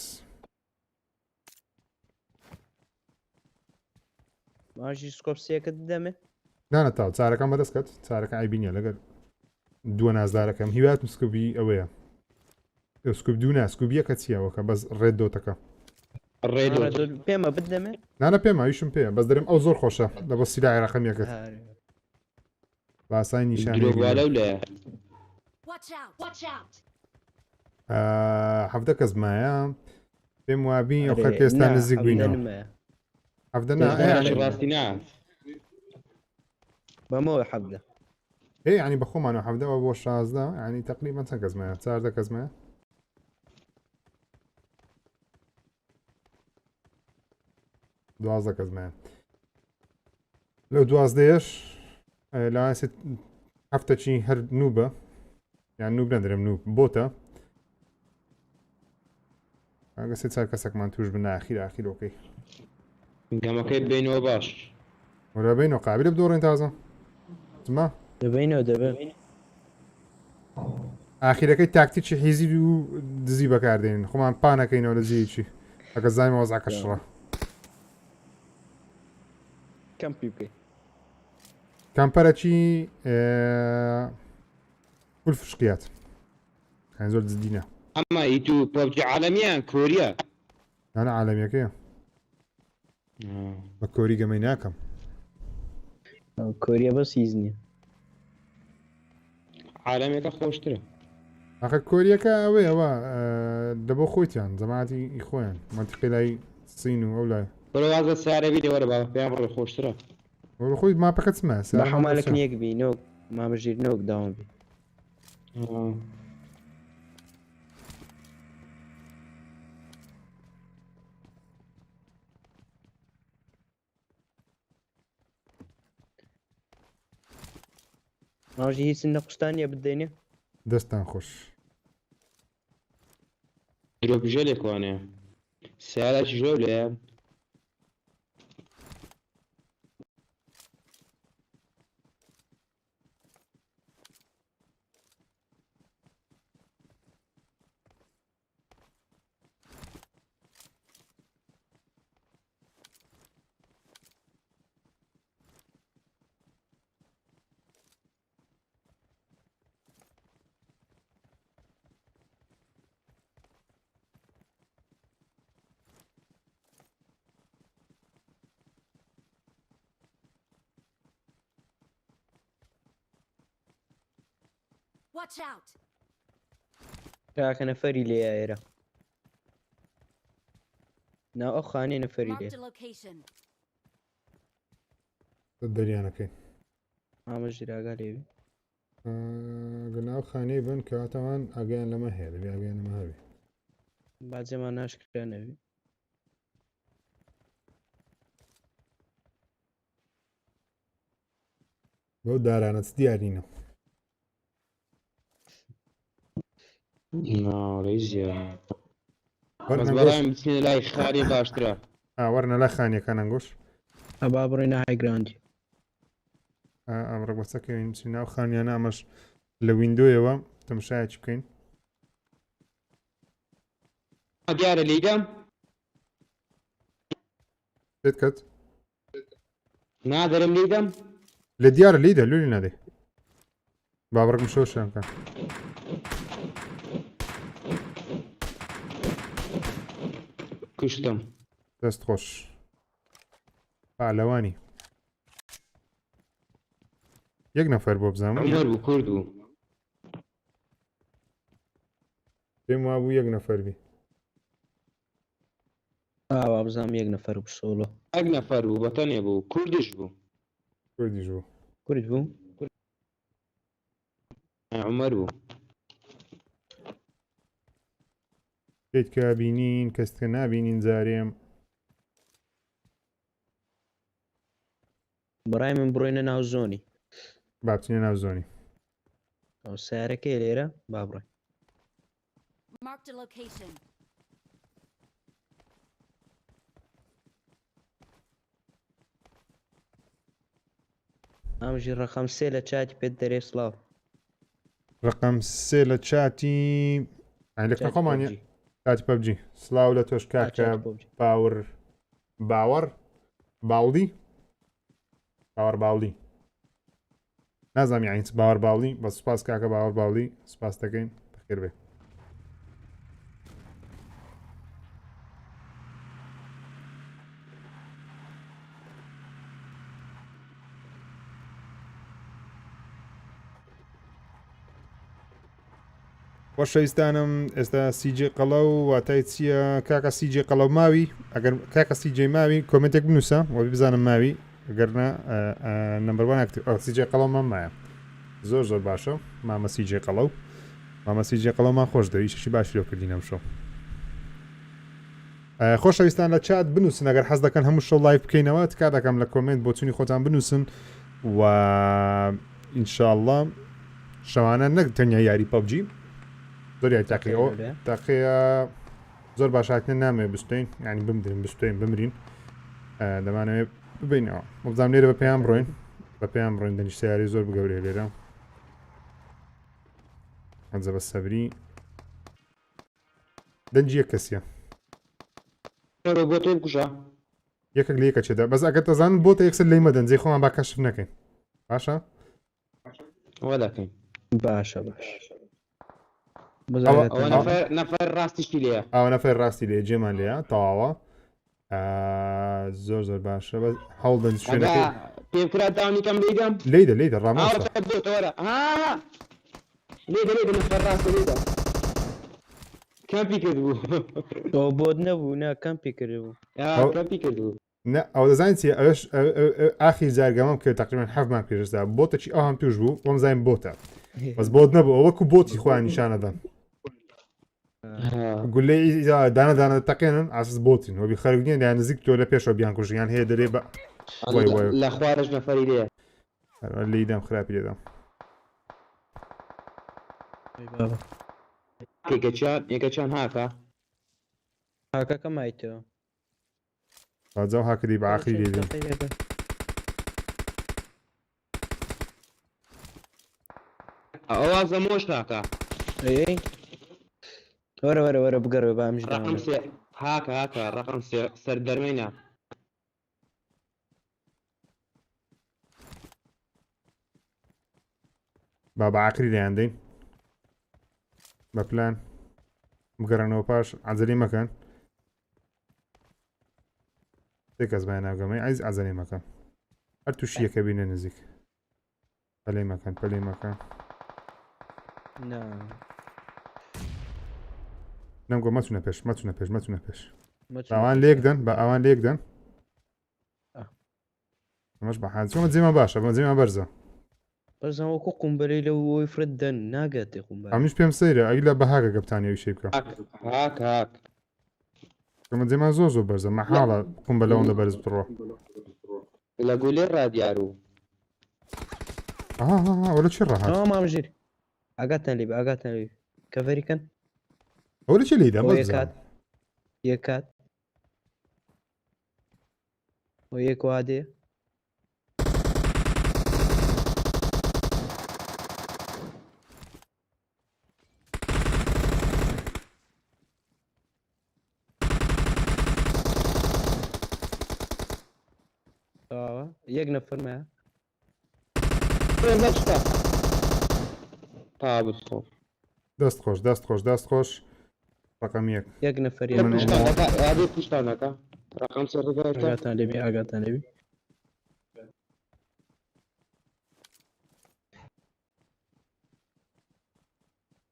ماژی سکۆپ سێکت دەمێ نانەتاو چارەکەم بەدەست کات چارەکە ئایبینە لەگەر دووە نازدارەکەم هیواتم سکوبی ئەوەیە سکوب دوو ناسکوبیەکە چیەوەکە بەس ڕێت دۆتەکە پێمە بدەمێ نانە پێم ئاویشم پێ بەس دەرم ئەو زۆر خۆشە لە بۆ سیلای ڕقەمیەکەت باسای نیشانە Watch out! هەفتە کەس مایە پێم وابی ئەو خەرکە ئێستا نزیک بووینەوە هەفتە ڕاستی نا بەمەوە حەبدە ینی بە خۆمانەوە هەفتەوە بۆ 16 ینی تقریبان چەند کەسمایە 4 کەسمایە 12 کەسمایە لەو 12ش لاست هەفتەچی هەر نوبە یان نوب نەدرێم نوب بۆتە ئەگە سێ چار کەسێکمان توش بن ئاخیرۆکەی گەمەکەی بینەوە باش وەرە بینەوە قابلە بدۆڕێن تازە زما دەبینەوە دەبێت ئاخیرەکەی تاکتیکی حیزی و دزی بەکاردێنین خۆمان پانەکەینەوە لە جێیکی ئەگە زانمە وەزعکە شڕە کەم پێ بکەیت کامپەرەکی کول فشقیات زۆر جددینە ئەمە ئیتو پۆبجی عالەمیان کۆریە نانە عالەمیەکەیە بە کۆری گەمەی ناکەم کۆریە بە سیز نییە عالەمێکە خۆشترە ئەخە کۆریەکە ئەوەی ئەوە دەبۆ خۆیتیان جەماعەتی خۆیان منتیقی لای سین و ئەو لای بەرە وازە سارەوی دێوەرە بە پێیان بڕۆ خۆشترە وەرە خۆی ماپەکە چمە بە حەمالك نیەک بی نۆک مامەژیر نۆک داوام بی ماژی هیچ لە قوستانیە بدەینێ دەستان خۆش ئیرۆپژە لێکوانێ سیارەکی ژۆر لێ Watch out! کاکە نەفەری لێ ئێرە ناو ئەو خانێ نەفەری لێ Marked a location. دەریانەکەی مامەژیر ئاگا لێوی گەناو خانەی بن کەواتەوان ئاگیان لەمە هەیە دەبێ ئاگیان لەمە هەبێ باجێمان ناشکرا نەوی بەو دارانە چ دیارینەوە ناڵی زیاد بەس بەڵام بچینە لای خاری باشترە وەرنە لای خانیەکان ئەنگۆش ئەبا بڕۆینە هایگراندی ئەمڕە بەسەکەین چی ناو خانیانە ئەمەش لە ویندۆیەوە تەمشایەکی بکەین دیارە لیدەم پێت کەت نادەرم لیدەم لە دیارە لیدە لولی نادێ بابڕکم شۆشیان کە کوشتم دەست خۆش پالەوانی یەک نەفەر بۆ بزانم عمەر بوو کورد بوو پێم وابوو یەک نەفەر بی ئاوا بزانم یەک نەفەر بسۆڵۆ ئەک نەفەر بوو بەتەنێ بوو کوردش بوو کوردیش بوو کورد بوو عمەر بوو پێت کە بینین کەستکە نابینین جارێم بەڕای من بڕۆینە ناو زۆنی با بچینە ناو زۆنی ئەو سیارەکەی لێرە با بڕۆین Marked a location. ئەمژی ڕقم سێ لە چاتی پێت دەرێ سڵاو ڕقم سێ لە چاتی لەکە خۆمانە چاتی پەبجی سلااو لە تۆش کاکە باور باوەڕ باوڵی باوەڕ باوڵی نازانام یعنی چ باوەڕ باوڵی بە سوپاس کاکە باوەڕ باوڵی سوپاس دەکەین بەخێر بێ خۆشەویستانم ئێستا سیجێ قەڵە و واتای چییە کاکە سیجێ قەڵە ماوی ئەگەر کاکە سیجێ ماوی کۆمنتێک بنووسە وە بزانم ماوی ئەگەرنا نمبەروان سیجێ قەڵەمان مایە زۆر زۆر باشە مامە سیجێ قەڵە و مامە سیجێ قەڵەمان خۆش دەوی شەشی باشی لێ کردینەم شۆ خۆشەویستان لە چات بنووسن ئەگەر حەز دەکەن هەموو شەو لایف بکەینەوە تکا دەکەم لە کۆمنت بۆ چوونی خۆتان بنووسن و ئینشاءڵڵا شەوانە نەک تەنیا یاری پەبجی زۆر تاقیەوە تاقیە زۆر باشاکنە نامێ بستین ینی بمدرین بستین بمرین دەمانەوێت ببینەوە بزانام لێرە بە پێیان بڕۆین بە پێیان بڕۆین دەنیش سیاری زۆر بگەورێ لێرە ئەنجە بە سەبری دەنجی یەک کەسیە بۆ تۆ بکوژە یەکێک لە یەکە چێدا بەس ئەگەر دەزانن بۆتە یەکسەر لەی مەدەنجەی خۆمان با کەشف نەکەین باشە وا دەکەین باشە باش نەفەر ڕاستیشی لێە ئەو نەفەر ڕاستی لێ جێمان لێە تەواوە زۆر زۆر باشە بە هەوڵ دەن شوێنەکەی پێم کرا داونیکەم لیدەم لێدە لێدە ڕامۆستا بۆتەوەرە لێ نەفەر ڕاستە لێدا کەمپی کردبوو ئەو بۆت نەبوو نا کەمپی کردبوو کەمپی کردبوو نه ئەو دەزانین چی ئەوش ئاخی جارگەمەم کرد تقریبان حەفمان پێشدا بۆتەکی ئەوان توش بوو وەم زانین بۆتە بەس بۆت نەبوو ئەو وەکو بۆتی خۆیان نیشانەدەن گولەی دانە تەقێنن ئاساس بۆتین وەبی خەرگ نییە یان نزیک تۆ لە پێشەوە بیان کوژیان هەیە دەرێ بە لە خوارش نەفەری لێ لیدەم خراپی لێدەم یەکەچیان هاکە هاکەکە مایتەوە بەجاو هاکردی بە ئاخری لێدەن ئەوە زەمۆش تاکە وەرە بگەڕێ بامژ ڕقم هاکە ڕقم سەردەرمەینە با بە ئاخری لێیان دەین بە پلان بگەڕنەوە پاش عەجەلەی مەکەن سێ کەس بایە ناوگەمەی ئایز عەجەلەی مەکەن هەر تووشیەکە بینە نزیک پەلەی مەکەن نەمگۆ مەچونە پێش ئەوان لێکدەن بە ئەوان لێکدەن ئەمەش بە حاجۆمە جێمە باشە بە جێمە بەرزە بەرزان وەکو قومبەرەی لە وەی فرد دەن ناگاتێ قومبەر ئەمیش پێم سەیرە ئەی لە بەهاگە گەپتانیەوی شەی بکە هاک ئەمە جێمە زۆر بەرزە مەحاڵە قومبە لەوەندە بەرز بڕۆ لە گولێ ڕادیار و ئەوە چی ڕەهات مامژیر ئاگاتان لێ کەڤەریکەن ئەوە چی لێدا یەکات و یەک وادێ یەک نەفەرمە دەست خۆش ڕقم یەک یەک نەفەری پشتانەکە ڕقم ئاگاتان لێبی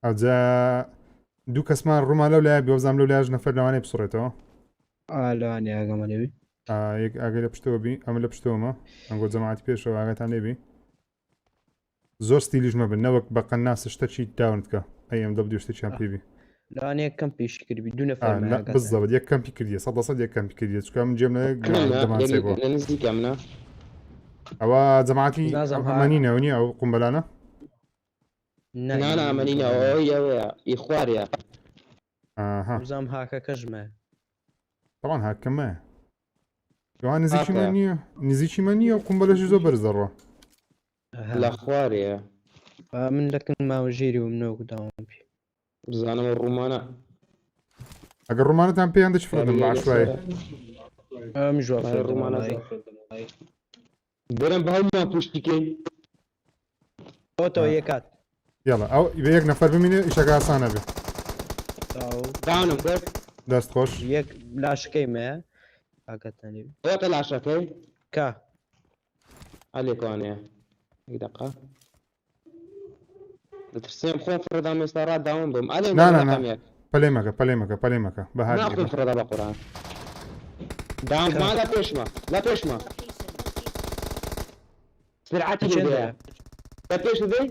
ئەوجا دوو کەسمان ڕوومان لەو لای بێوەزام لەو لایژ نەفەر لەوانەیە بسڕێتەوە لەوانێ ئاگەمە لێبی یەک ئاگەی لە پشتەوە بی ئەمە لە پشتەوەمە ئەنگۆ جەماعەتی پێشەوە ئاگاتان لێبی زۆر ستیلیش مەبن نەوەک بە قەناس شتەکی داونتکە ئەم دەبدو شتێکیان پێبی لەوانەیە کەم پێش کردبی دوو نەفەر بزەوت یەک کەمپی کردیە 100 یەک کەمپی کردیە چکە من جێم دەمانسێ بۆ ئەوە جەماعەتی ئەمەنینەوە نیە ئەو قومبەلانە نانامەنینەوەیەوەیە ئیخواریە زام هاکەکەژمە طبعا هاکەمە ئەوان نزیکیمە نییە و قومبەلەشی زۆر بەرز دەڕۆ لە خوارێ من لەکن ماوەژێری و منەوە داوام پێ بزانەوە ڕوومانە ئەگەر ڕوومانەتان پێیان دەچفرەدەم بە عشوایە ڕوومانە بەرەم بە هەڵمان پشتیکەین ئەوتەوە یەکات یاڵە ئەو یەک نەفەر بمینێ ئیشەکە ئاسانە بێ داونم کرد دەست خۆش یەک لاشەکەی مەیە ئاگاتان لێبی ئەوتە لاشەکەی کا ئەلێکوانەیە دقا دەترسێم خۆم فرەدام ئێستا ڕاداوم بم پەلێ مەکە بە ناخۆم فرەدا بە قورئان داومان لە پێشمە سرعەتی لێدەیە لە پێش دەی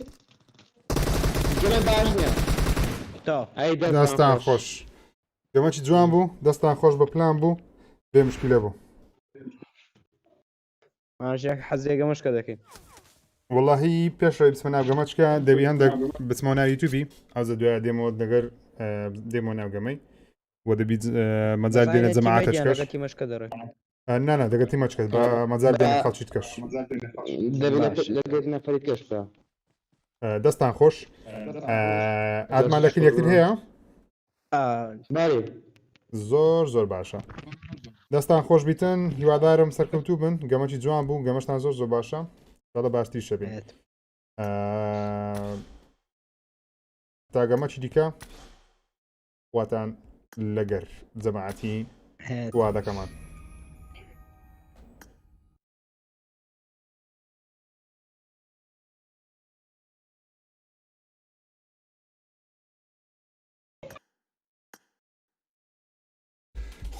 گەمە باش نییە دەستان خۆش گەمەکی جوان بوو دەستان خۆش بە پلان بوو بێ مشکلە بوو ماژێک حەزێگە مشکە دەکەین واللهی پێشەوەی بچمە ناوگەمەچکە دەبی هەندێک بچمەوە ناو یوتیوبی ئەوزە دوای دێمەوە دەگەر دێمەوە ناوگەمەی وە دەبی مەجال دێنە جەماعەتەکەش مشکە دەڕێ نانە دەگەتی مەچکەت بە مەجال دێنە خەڵکیت کەش نەفەری کەشتە دەستان خۆش ئاتمان لەکن یەکتر هەیە زۆر باشە دەستان خۆش بیتن هیوادارم سەرکەوتوو بن گەمەکی جوان بوو گەمەشتان زۆر باشە دادا باشتری شەبێت تا گەمەکی دیکە واتان لەگەر جەماعەتی وا دەکەمان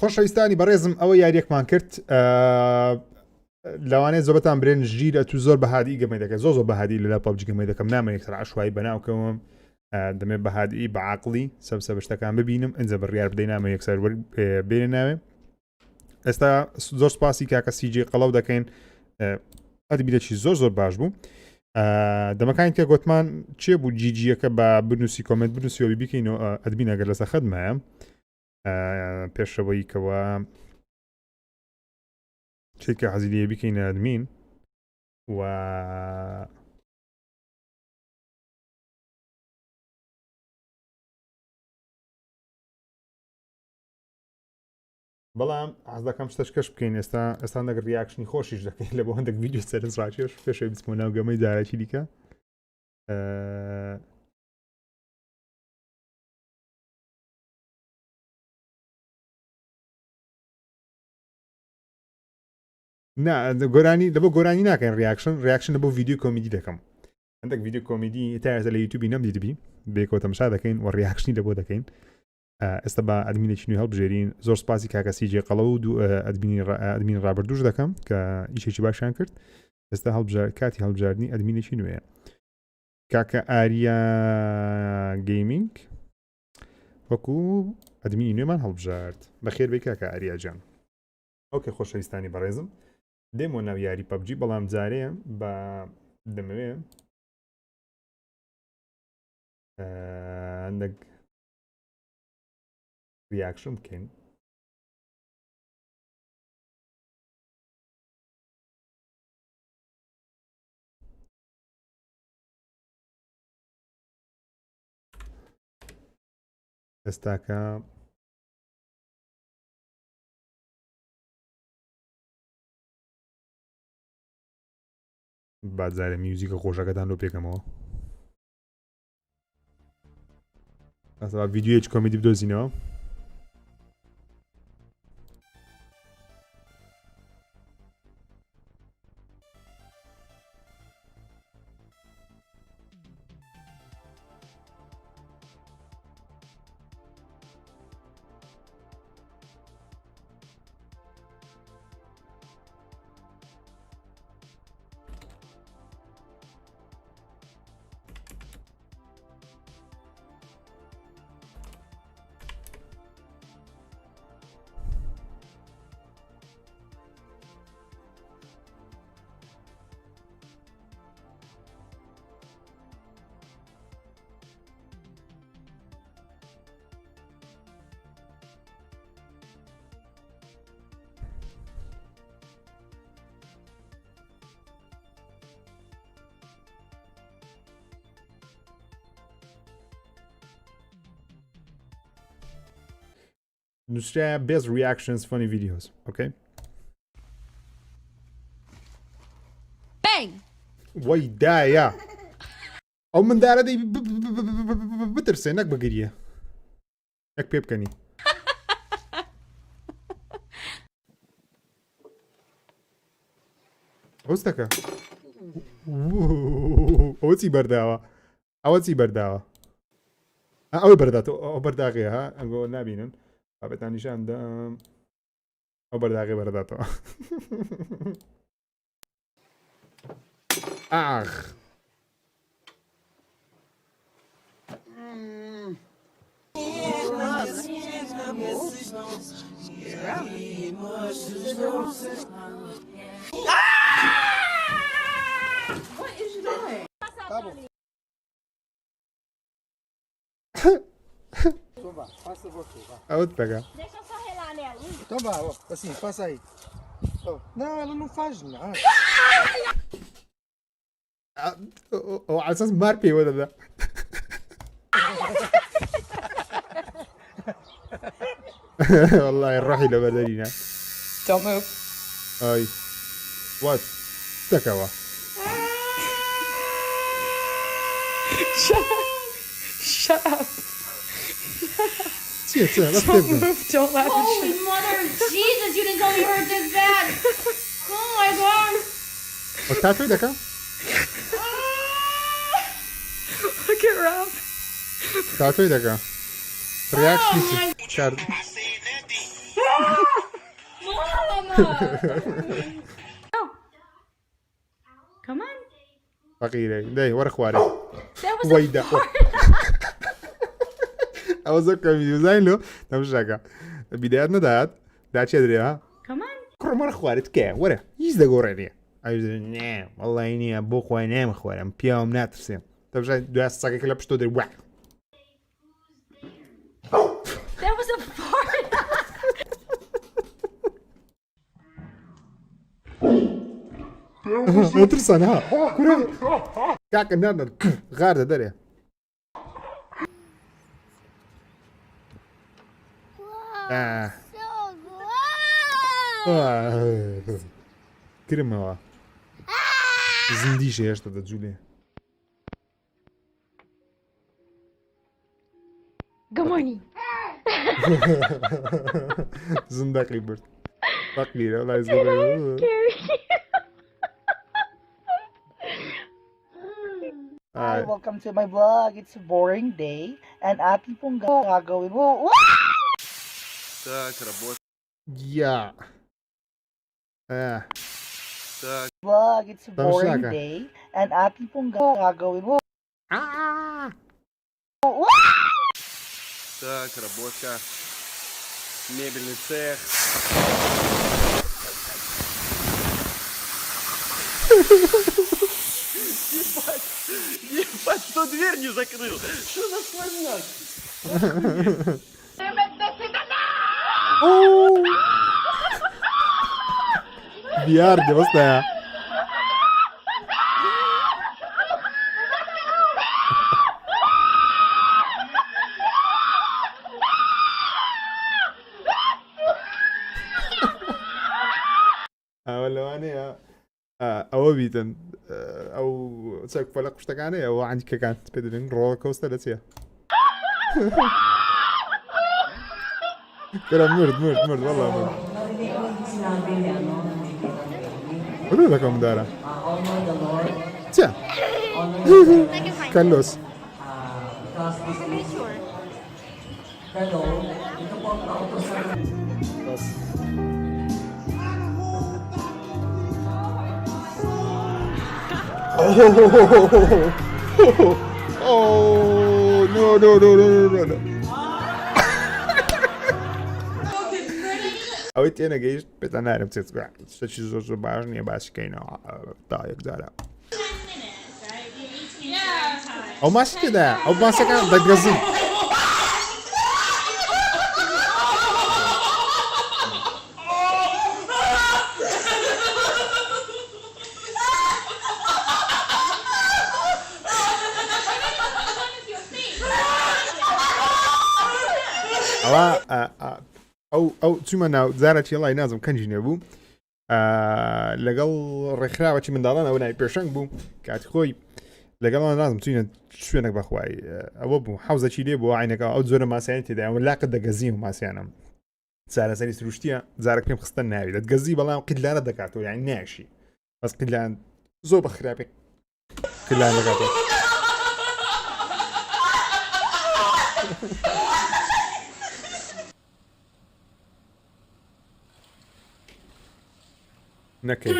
خۆشەویستانی بەڕێزم ئەوە یاریەکمان کرد لەوانەیە زۆربەتان برێن ژیرە تو زۆر بەهادی گەمەی دەکەن زۆر بەهادی لەلا پەبج گەمەی دەکەم نامە یەکتر عشوایی بەناوکەوەم دەمێت بەهادی بەعاقڵی سەبسە بەشتەکان ببینم ئەنجە بڕیار بدەین نامە یەکسەر بێنە ناوێ ئێستا زۆر سپاسی کاکە سیجی قەڵەو دەکەین ئەدبیرێکی زۆر باش بوو دەمەکانی کە گوتمان چێ بوو جیجیەکە بە بنووسی کۆمنت بنووسیەوە بیکەینەوە ئەدبین ئەگەر لەسە خەدمایە پێشەوەی کەوە چێکە حەزیلیە بیکەینە ئەدمین و بەڵام ئاز دەکەم شتەشکەش بکەین ئێستا دەگەر ریاکشنی خۆشیش دەکەین لە بۆ هەندێک ویدیۆ سەرنج ڕاکێش پێشەوەی بچمەوە ناو گەمەی جارێکی دیکە نا گۆرانی لە بۆ گۆرانی ناکەین ریاکشن لە بۆ ویدیۆ کۆمیدی دەکەم هەندێک ویدیۆ کۆمیدی تا لە یوتیوبی نەمدیدبی بێکەوە تەماشا دەکەین و ریاکشنی لە بۆ دەکەین ئێستا بە ئەدمینێکی نوێ هەڵبژێرین زۆر سپاسی کاکەسی جێ قەڵەو و ئەدمین ڕابردوش دەکەم کە ئیشێکی باشیان کرد ئێستا کاتی هەڵبژاردننی ئەدمینێکی نوێیە کاکە ئاریا گەیمینگ وەکو ئەدمینی نوێمان هەڵبژارد بەخێر بێ کاکە ئاریا جان ئەوکە خۆشەویستانی بەڕێزم دێمەوە ناو یاری پەبجی بەڵام جارەیە بە دەمەوێ هەندێک ریاکشن بکەین ئێستاکە بازارە میوزیکە خۆشەکەتان لۆ پێکەمەوە ئەستا ڤیدیۆیەکی کۆمیدی بدۆزینەوە نووسرایە best reactions funny videos okay Bang! وای دایە ئەو منداڵە دەی بترسێ نەک بگریە یەک پێ بکەنی هۆستەکە ئەوە چی بەرداوە ئەوە چی بەرداوە ئەوە بەرداتەوە ئەو بەرداغێ ها ئەنگۆ نابینن بابێتان نیشان دەم ئەو بەرداغێ بەرداتەوە ئاخ Outro pegar. Deixa eu só relar nela. Então vai, ó, assim, passa aí. Ó, não, ela não faz nada. على اساس ماربي ولا لا والله الروحي لبدلينا Don't move. اي وات تكوا Shut up. let's Don't move. Don't laugh. And Holy shut mother of Jesus, you didn't tell me you hurt this bad. Oh my god. وتعرفي دكا Look at Rob. تعرفي دكا رياكشن شارد Come on. فقيرة داي ورا خواري That was ويدا ئەوە زۆر کەمی زین لۆ نەمشاکە بیدایەت نەدات داچێ درێ ها Come on. کوڕمەڕ خوارت کێ وەرە هیچ دەگۆڕێنێ نێ وەڵی نییە بۆ خۆی نێمە خوارم پیاوم ناترسێم دەبژای دوای ساگەکە لە پشتۆ دەری وا That was a fart. ترسان ها کوڕە کاکە نادەن غاردە دەرێ کرمەوە زیندیشە هێشتا دەجوولێ Good morning. زندەقی برد فەقیرە وڵای Scary. Hi, welcome to my vlog. It's a boring day and ating pong gagawin. Whoa! یا Vlog, it's a boring Shaka. day and ating pong gagawin. Whoa! Так, работка. Мебельный цех. Ебать, кто дверь не закрыл? Что за слоняк? دیار دەوەستەیە ئەوە لەوانەیە ئەوە بیتن ئەو چەک فەلە قوشتەکانەیە ئەوە عەنجکەکان پێ دەبێن ڕۆڵە کۆستە لە چیە کرا مرد وەڵا مرد بلو لەکەم دارە چیە کەلۆس Oh no. ئەوەی تێنە گەیشت پێتە نارم چێت شتێکی زۆر باش نییە باشکەینەوە تا یەکجارە ئەو ماسی تێدایە ئەو ماسەکان دەگەزین ئەو چوومە ناو جارێکی لای نازم کەنجی نێبوو لەگەڵ ڕێکخراوەکی منداڵان ئەوە نای پێشنگ بوو کاتی خۆی لەگەڵان نازم چوینە شوێنێک بەخوای ئەوە بوو حوزەکی لێ بوو عینەکە ئەو زۆرە ماسیانی تێدا ئەوە لاقت دەگەزی و ماسیانم چارەسەری سروشتیە جارێک پێم خستە ناوی دەتگەزی بەڵام قیلانە دەکاتەوە یانی ناشی بەس قیلان زۆر بە خراپێک قیلان دەکاتەوە نەکەی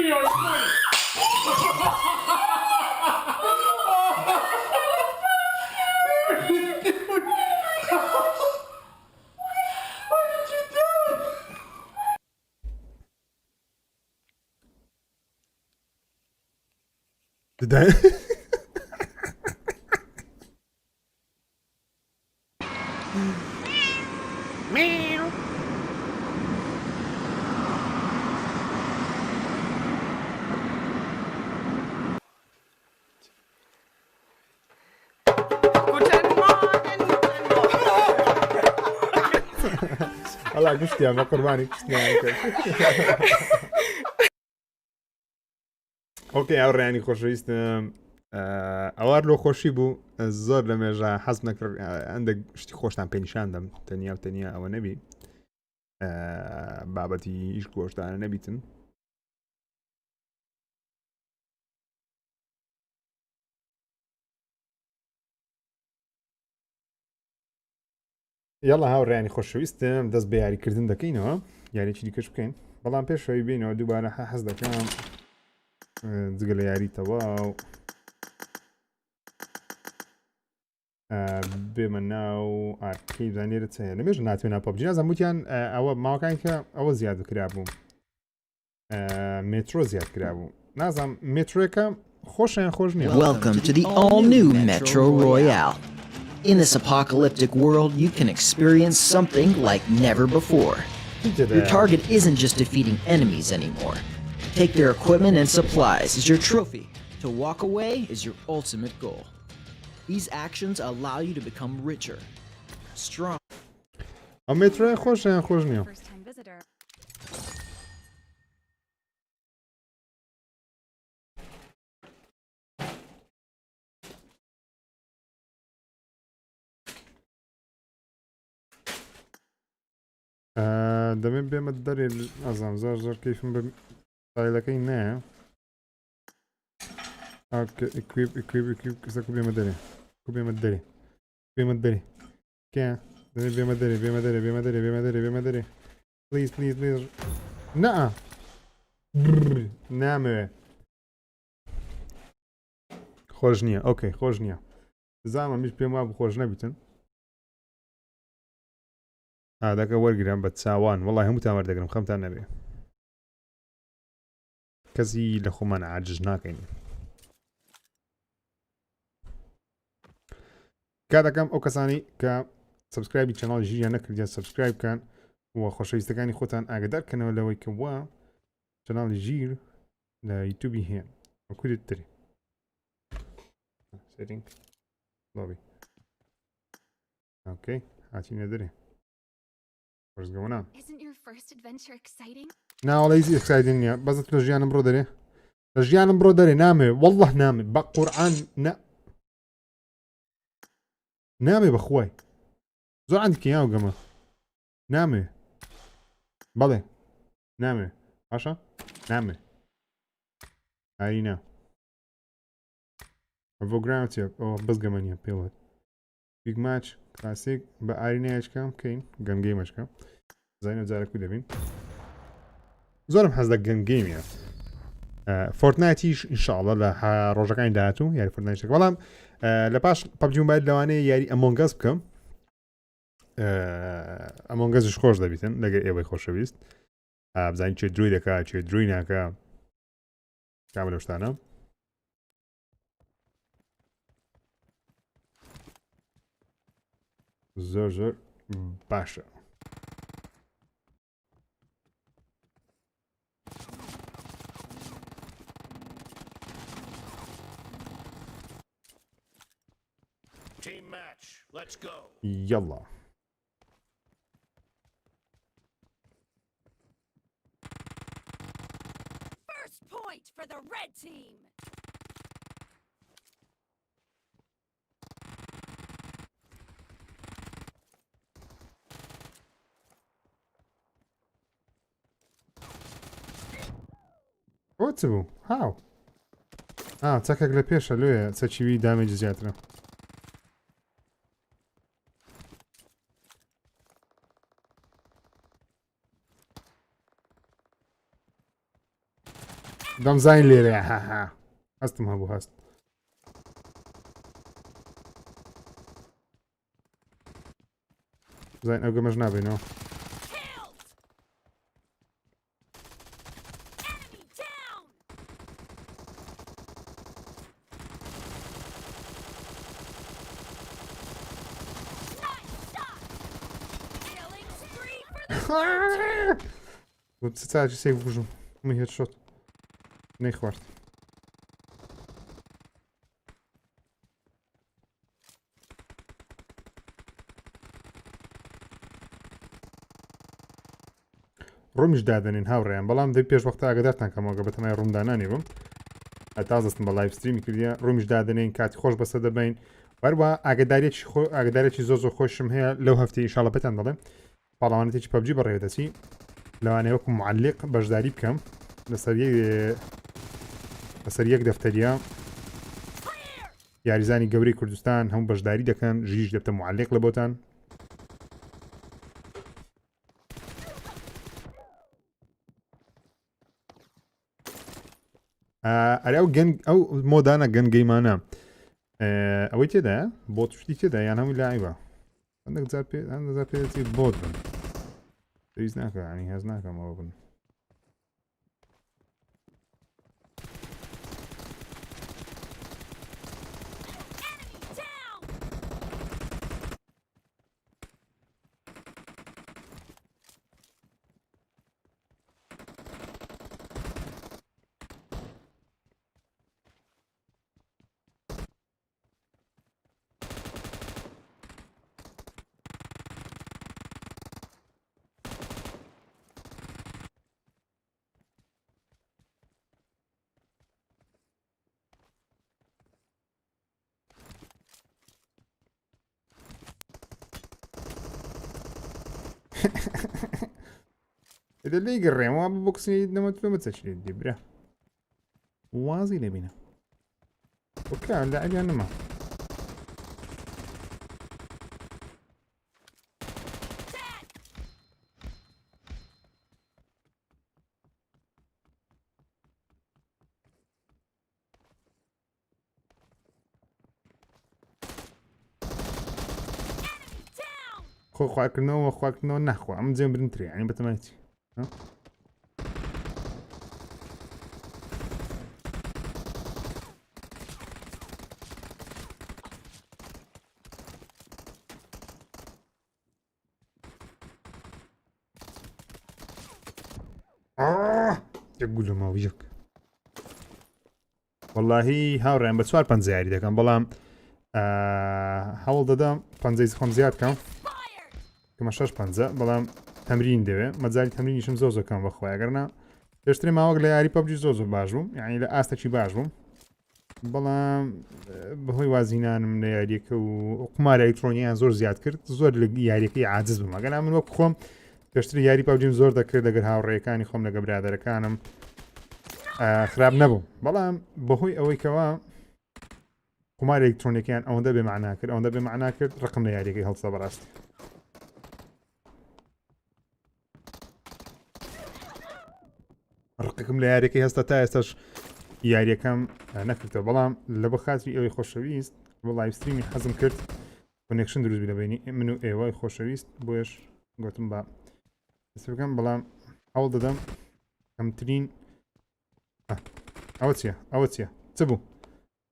والله گشتیە مە قوربانی ئۆکەی ئەو ڕێیانی خۆشەویستم ئەوار لۆ خۆشی بوو زۆر لە مێژە حەز نەکرد ئەندە شتی خۆشتان پێنیشاندەم تەنیا و تەنیا ئەوە نەبی بابەتی هیچ گۆشتانە نەبیتن یاڵە هاوڕێیانی خۆشەویستم دەست بە یاریکردن دەکەینەوە یاریی دیکەش بکەین بەڵام پێشەوەی بینەوە دووبارە حەز دەکەم جگە لە یاریتەوە و بێمە ناو ئارکی زانێرە چەیە لەمێژ ناتوێنە پەبجی نازانم وتیان ئەوە ماوەکانی کە ئەوە زیاد کرا بوو مترۆ زیاد کرا بوو نازانم مترۆەکە خۆشیان خۆش نییە. Welcome to the all-new Metro Royale. In this apocalyptic world, you can experience something like never before. Your target isn't just defeating enemies anymore. Take their equipment and supplies as your trophy. To walk away is your ultimate goal. These actions allow you to become richer, strong. ئەو مترۆە خۆشیان خۆش نییە. دەمێت بێمە دەرێ ئەزام زۆر زۆر کەیفم بە فایلەکەی نایە کەسەکو بێمە دەرێ بێمە دەرێ بێمە دەرێ کێ دەمێت بێمە دەرێ بێمە دەرێ بێمە دەرێ بێمە دەرێ بێمە دەرێ پلیز پلیز پلیز نەئە نامەوێ خۆش نییە ئۆکەی خۆش نییە زانمە میش پێم وا خۆش نەبیتن دەکە وەرگرم بە چاوان وڵی هەموو تامەر دەگرم خەمتان نەبێ کەسی لە خۆمان عاجز ناکەین کاتەکەم ئەو کەسانی کە سبسکرایبی چەناڵی ژیریان نەکردیان سبسکرایب بکەن و خۆشەویستەکانی خۆتان ئاگدارکەنەوە لەوەی کە وە چەناڵی ژیر لە یوتیوبی هەیە وەکوێت تری سێتینگ لۆبی ئۆکەی هاتینە دەرێ What's going on? Isn't your first adventure exciting? ناوەڵە هیچ exciting نییە بەزت لە ژیانم بڕۆ دەرێ لە ژیانم بڕۆ دەرێ نامێ والله نامێ بە قورئان نامێ بەخوای زۆر عەندێکی یاو گەمە نامێ بەڵێ نامێ باشە نامێ ئاینا ئەڤۆ گراوتێ ئەوە بەس گەمە نییە پێڵێت بیگ ماچ کلاسیک بە ئارینایشکەم بکەین گەمگەیمەشکە زانینە جارەکوی دەبین زۆرم حەز لە گەمگەیمیە فۆرتنایتیش ئینشاڵڵە لە ڕۆژەکانی داهاتوو یاری فۆرتنایتێک بەڵام لە پاش پەبجی موبایل لەوانەیە یاری ئەمۆنگەس بکەم ئەمۆنگەزش خۆش دەبیتن لەگەر ئێوەی خۆشەویست بزانین چێ دروی دەکات چێ دروی ناکە کامە لەو شتانە زۆر زۆر باشە یاڵا First point for the red team. ئەوە چ بوو هاو چەکێک لە پێشە لێە چەچیوی دامێجی زیاترە دەمزین لێرە هاها هەستم هەبوو هەست زین ئەو گەمەش نابێنەوە چاچی سێک بژم می هێت شۆت نەیخوارد ڕۆمیش دادەنین هاوڕێیان بەڵام دەی پێش وەختە ئاگدارتان کەمەوەگە بەتەمای ڕوودانانی بم تازەستم بە لایڤ ستریمی کردیە ڕۆمیش دادەنین کاتی خۆش بەسە دەبین وەروە ئاگدارێکی زۆر زۆر خۆشم هەیە لەو هەفتەی ئینشاڵڵە پێتان دەڵێم پاڵەوانێتێکی پەبجی بەڕێوەدەچی لەوانەیە وەکو معلق بەشداری بکەم لەسەر یەک دەفتەریە یاریزانی گەورەی کوردستان هەموو بەشداری دەکەن ژیش دەبتە معلق لە بۆتان ئەرێ ئەو گەنگ ئەو مۆدانە گەنگەیمانە ئەوەی تێدایە بۆ شتی تێدا یان هەمووی لایوە هەندێک پێ بۆت بن پێویست ناکە ینی هەز ناکەمەوە بن إذا اللي يقري ما بوكسي نمت ما تسجل الدبرة وازي لبينا وكان لا علي أنا ما خواك نو نخوا عم زين برنتري يعني بتماتي ها يقول له ما وياك والله هاورين بسوار بنزياري ده كان بلام حاول دادم پنزه خۆم زیاد کەم کەمە 6 پەنجە بەڵام تەمرین دەوێت مەجای تەمرینیشم زۆ زۆکەم بەخۆی ئەگەرنا پێشتری ماوەک لە یاری پەبجی زۆ باش بووم یعنی لە ئاستەکی باش بووم بەڵام بەهۆی وازینانم لە یاریەکە و قمار ئەلکترۆنیان زۆر زیاد کرد زۆر لە یاریەکەی عاجز بووم ئەگەر من وەک خۆم پێشتری یاری پەبجیم زۆر دەکرد لەگەر هاوڕێیەکانی خۆم لەگە برادەرەکانم خراپ نەبوو بەڵام بەهۆی ئەوەی کەوا قمار ئەلکترۆنیەکەیان ئەوەندە بێمەعنا کرد ئەوەندە بێمەعنا کرد ڕقم لە یاریەکەی هەڵسە بەڕاستی ڕقم لە یاریەکەی هەستە تا ئێستاش یاریەکەم نەکردەوە بەڵام لە بە خاتری ئەوەی خۆشەویست بۆ لایڤستریمی حەزم کرد کۆنێکشن دروست لە بینی من و ئێوەی خۆشەویست بۆیش گوتم بە دەست بکەم بەڵام هەوڵ دەدەم کەمترین ئەوە چییە ئەوە چییە چ بوو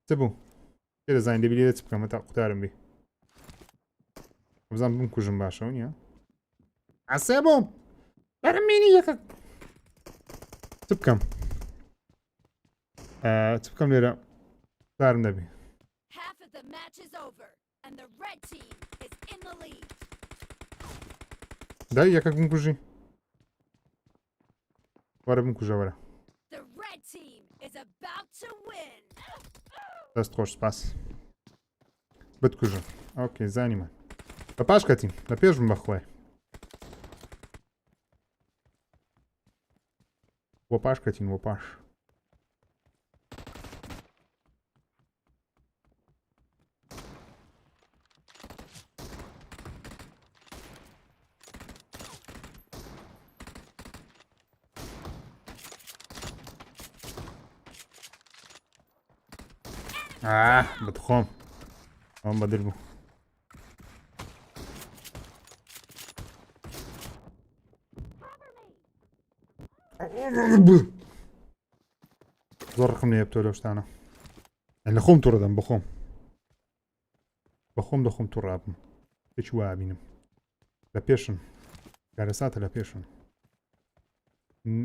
چ بوو پێ دەزانین دەبی لێ چ بکەمە تا قوتارم بێ بزانم بمکوژم باشەوە نییە ئاسێ بووم بەرمینی یەکە چ بکەم چ بکەم لێرە قوتارم دەبێ دای یەکەک بمکوژی وەرە بمکوژە وەرە دەست خۆش سپاس بتکوژم ئۆکێ زانیمان بە پاش کەتیم لە پێشم بەخوای بۆ پاش کەتین بۆ پاش بتخۆم ئەوم بەدر بوو زۆر ڕقم لێ بتۆ لەو شتانە لە خۆم تووڕە دەم بەخۆم بەخۆم دەخۆم تووڕابم هیچ وابینم لە پێشم کارەساتە لە پێشم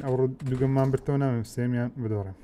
ئەو دووگەممان برتەوە نامێ سێمیان بدۆڕێم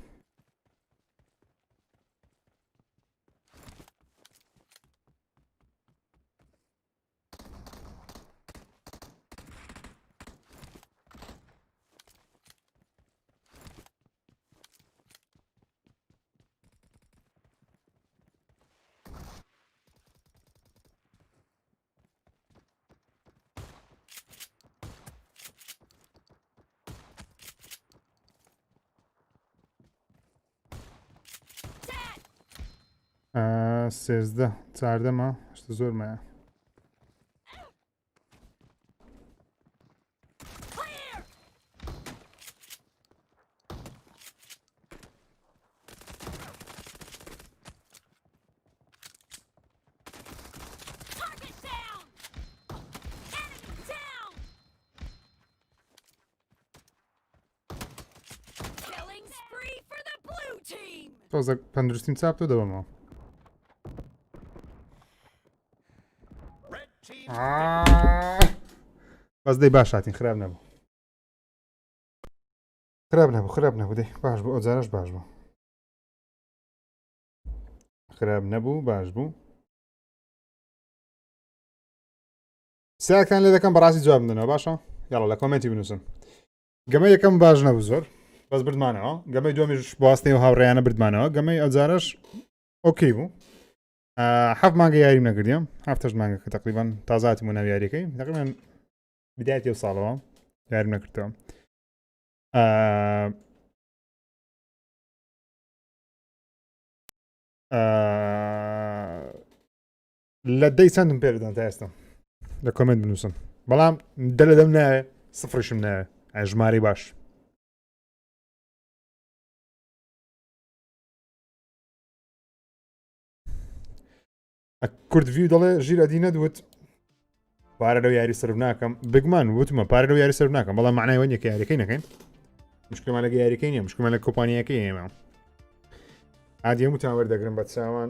سێزدە چاردەمە هەشتە زۆرمایە تۆزە تەندروستیم چاپ تۆ دەبمەوە بەس دەی باش هاتین خراپ نەبوو خراپ نەبوو دەی باش بوو ئەوجارەش باش بوو خراپ نەبوو باش بوو سیاکان لێ دەکەم بەڕاستی جواب بدنەوە باشە یاڵە لە کۆمنتی بنووسن گەمە یەکەم باش نەبوو زۆر بەس بردمانەوە گەمەی دومیش بواستەی و هاوڕێیانە بردمانەوە گەمەی ئەوجارەش ئۆکەی بوو حەف مانگە یاریم نەکردیم هەفتەش مانگە کە تقریبان تازاتیم و ناو یاریەکەی تقریبان بدایەتی ئەو ساڵەوە یاریم نەکردەوە لە دەی چەندم پێ بدەن تا ئێستا لە کۆمنت بنووسن بەڵام دە لە دەم نایە سفرشم نایە ژمارەی باش کوردڤیو دەڵێ ژیر ئەدی نەدوت پارە لەو یاری سرف ناکەم بگمان وتمە پارە لەو یاری سرف ناکەم بەڵام معنای وە نیە کە یاریەکەی نەکەین مشکلمان لەگە یاریەکەی نییە مشکلمان لە کۆمپانیەکەی ئێمە عادی هەمووتان وەردەگرن بە چاوان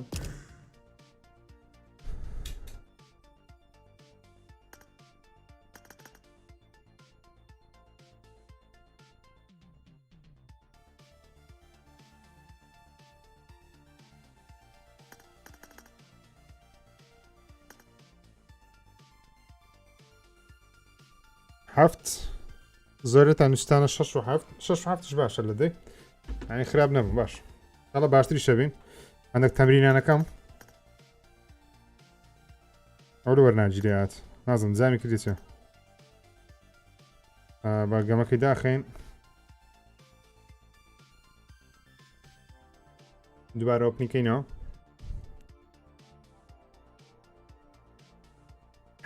هەفت زۆرێتان نووسستانە 6 و 7 باشە لە دەی ئەنی خراپ نەبوو باش هەڵە باشتری شەبین هەندێک تەمرینانەکەم ئەو لە وەرناگیریات نازم زامی کردیتە بە گەمەکەی داخین دووبارە ئۆپنیکەینەوە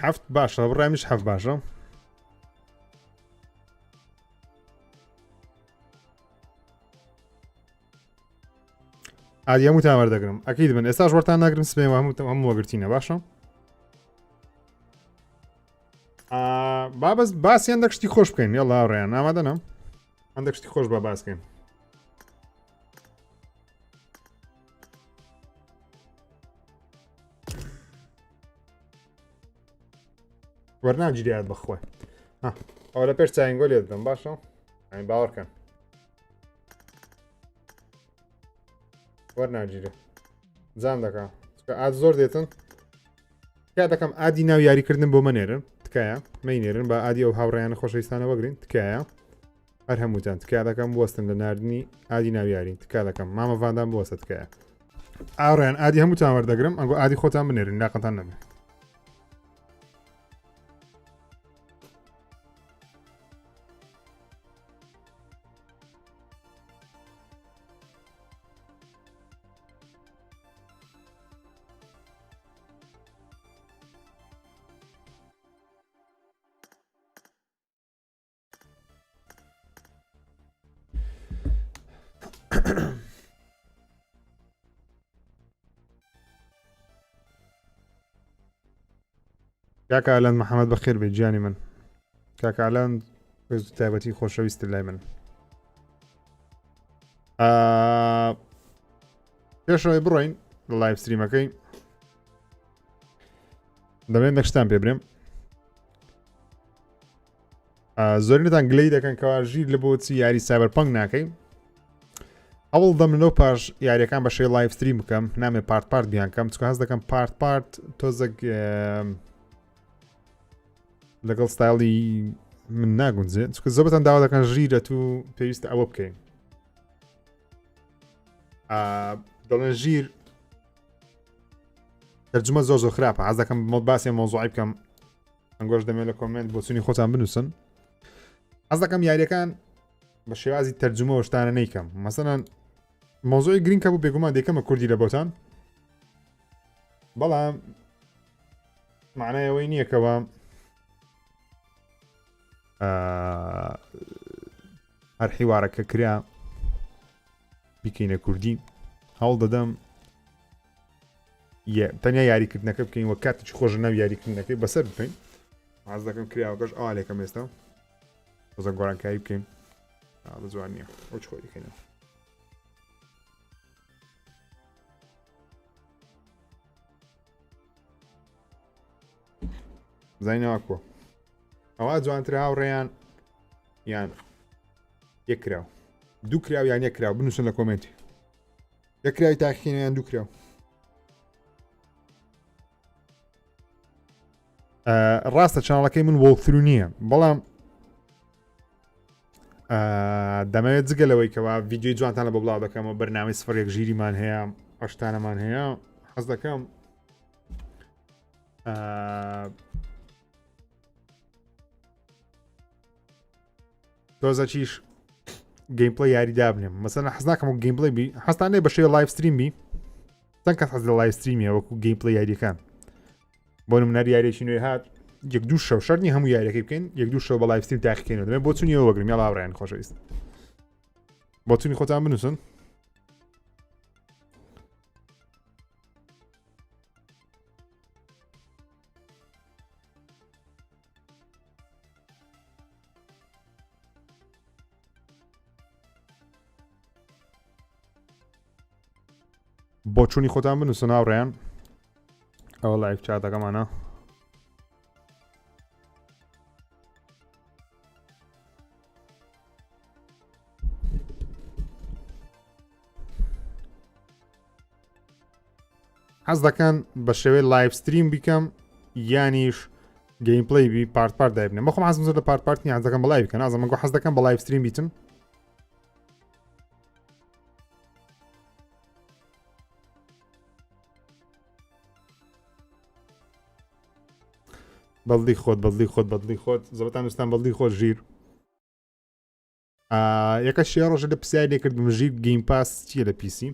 هەفت باشە بڕایمیش هەفت باشە عادی هەمووتان وەردەگرم ئەکید بن ئێستاش وەرتان ناگرم سبێ هەموو وەگرتینە باشە بابەس باسی هەندێک شتی خۆش بکەین یاڵا هاوڕێیان ئامادەنە هەندێک شتی خۆش بە باسکەین وەرناگیریات بەخۆی ئەو لە پێش چاینگۆ لێ دەدەم باشە ئەین باوەڕکەن وەرناگیرێ جام دەکەم ئاد زۆر دێتن تکای دەکەم ئادی ناو یاریکردن بۆ مەنێرن تکایە مەینێرن بە ئادی ئەو هاوڕێیانە خۆشەویستانە وەگرین تکایە هەر هەمووتان تکای دەکەم بوەستن لە ناردنی ئادی ناو یاری تکای دەکەم مامەڤاندان بوەستە تکایە ئاڕێن ئادی هەمووتان وەردەگرم ئەنگۆ ئادی خۆتان بنێرن لاقەتان نەبێ کاکە ئالان محەممەد بەخێر بێت گیانی من کاکە ئالان تایبەتی خۆشەویست لای من پێشەوەی بڕۆین لە لایڤ ستریمەکەی دەبێت نەکشتان پێ برێم زۆرینەتان گلەی دەکەن کەوا ژیر لە بۆچی یاری سایبەرپەنگ ناکەین ئەوڵ دەمنەوە پاش یاریەکان بە شێ لایڤ ستریم بکەم نامێ پارت بیان کەم چکە هەست دەکەم پارت تۆزێک لەگەڵ ستایلی من ناگونجێت چکە زۆربەتەن داوا دەکەن ژیرە تو پێویستە ئەوە بکەین دەڵێن ژیر تەرجمە زۆر خراپە حەز دەکەم باسی مۆزوعی بکەم ئەنگۆش دەمێت لە کۆمنت بۆ چوونی خۆتان بنووسن حەز دەکەم یاریەکان بە شێوازی تەرجمە شتانە نەیکەم مەسەڵەن مۆزوعی گرین کە بوو بێگومان دەکەمە کوردی لە بۆتان بەڵام معنای ئەوەی نییە کەوە هەر حیوارەکە کرا بیکەینە کوردی هەوڵ دەدەم تەنیا یاریکردنەکە بکەین وە کاتێکی خۆش ناو یاریکردنەکەی بەسەر بکەین حەز دەکەم کراوەکەش ئالێکەم ئێستا بەزە گۆرانکاری بکەین بە جوان نییە ئەو چ خۆریکەینەوە بزانینەوە کۆ ئەوە جوانتر هاوڕێیان یان یەکراو دوو کراو یان یەکراو بنووسن لە کۆمنتی یەکراوی تاقیکەینە یان دوو کراو ڕاستە چانەڵەکەی من وەڵکترو نییە بەڵام دەمەوێت جگەلەوەی کەوا ڤیددیۆی جوانتان لە بۆ بڵاو دەکەمەوە بەرنامەی سفرێک ژیریمان هەیە ئەشتانەمان هەیە حەز دەکەم تۆزە چیش گەیمپڵی یاریدا بنێم مەسەلا حەز ناکەم و گەیمپڵی بی هەستانەیە بە شێوە لایڤ ستریم بی چەند کەس حەز لە لایڤ ستریمیە وەکو گەیمپڵی یاریەکان بۆ نمونەر یاریێکی نوێ هات یەک دوو شەو شەرنی هەموو یاریەکەی بکەین یەک دوو شەو بە لایڤ ستریم تاقیکەینەوە دەبێت بۆ چونیەوە وەگرم یا لاوڕیان خۆشەویست بۆ چونی خۆتان بنووسن بۆ چوونی خۆتان بنووسن هاوڕێیان ئەوە لایڤ چاتەکەمانە حەز دەکەن بە شێوەی لایڤ ستریم بیکەم یانیش گەیمپڵی بی پارت دابنێ بەخۆم حەزم زۆر لە پارت نییە حەز دەکەم بە لایڤ بکەن ئازم حەز دەکەم بە لایڤ ستریم بیتم بەڵدی خۆت زەبەتان وستان بەڵدی خۆت ژیر یەکە شێ ڕۆژە لە پرسیاری لێکردم ژیر گەیم پاس چییە لە پیسی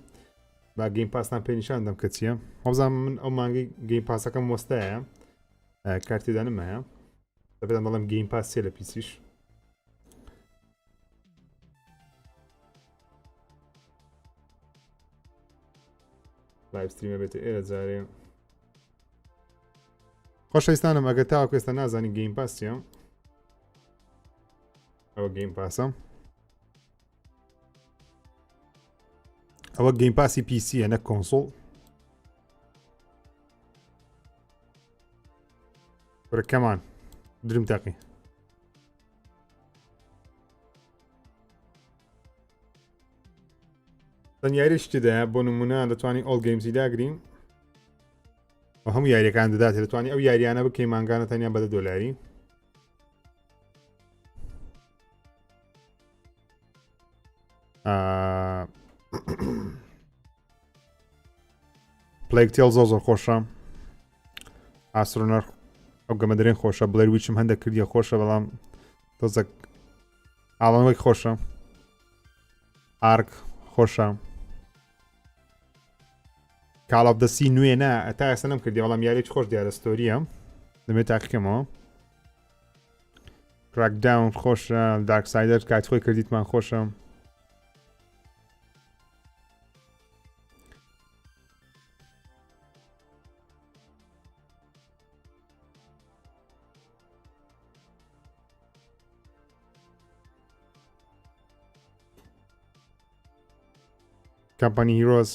با گەیم پاسان پێ نیشان دەم کە چییە هەوزان من ئەو مانگەی گەیم پاسەکەم وەستایە کارتێدا نمایە دەبێتم بەڵام گەیم پاس چیە لە پیسیش لایڤ ستریمە بێتە ئێرە جارێ خۆشەویستانم ئەگەر تاوەکو ئێستا نازانی گەیم پاس چییە ئەوە گەیم پاسە ئەوە گەیم پاسی پیسیە نە کۆنسۆڵ ڕکەمان درم تاقی تەنیاریش تێدایە بۆ نمونە دەتوانین ئۆڵ گەیمزی داگرین و هەموو یاریەکان دەدات دەتوانانی ئەو یاریانە بکەی مانگانە تەنیا بەدە دۆلاری پلەیک تێڵ زۆر خۆشە ئاسرۆنەر ئەو گەمەدرێن خۆشە بڵێر ویچم هەندێک کردیە خۆشە بەڵام تۆزە ئاڵانوەی خۆشە ئارک خۆشە کاڵاف دەسی نوێ نا تا ئێستا نەم کردی بەڵام یاریێکی خۆش دیارە ستۆریە دەمێت تاقیکەمەوە کراکداون خۆشە دارک سایدەر کات خۆی کردیتمان خۆشە کەمپانی هیرۆز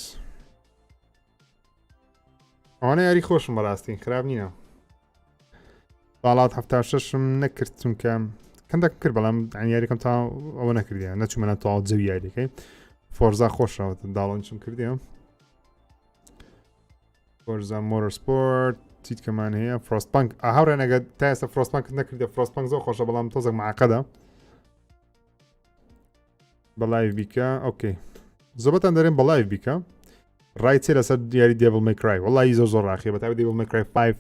ئەوانە یاری خۆشم بەڕاستی خراپ نینە باڵات 76م نەکرد چونکە کەندەک کرد بەڵام یاریەکەم تا ئەوە نەکردیە نەچوومەە تەواو جەوی یاریەکەی فۆرزا خۆشەوە داڵۆنچم کردیە فۆرزا مۆرسپۆرت چیتکەمان هەیە فرۆستپانک هاوڕێنەگە تا ئێستا فرۆستپانک نەکردە فرۆستپانک زۆر خۆشە بەڵام تۆزێک معقەدە بە لایڤ بیکە ئۆکەی زۆبەتان دەرێن بە لایڤ بیکە ڕای چێ لەسەر دیاری دیڤڵ مەی کرای وەڵی زۆر ڕاخیە بەتاوی دیڤڵ مەی کرای 5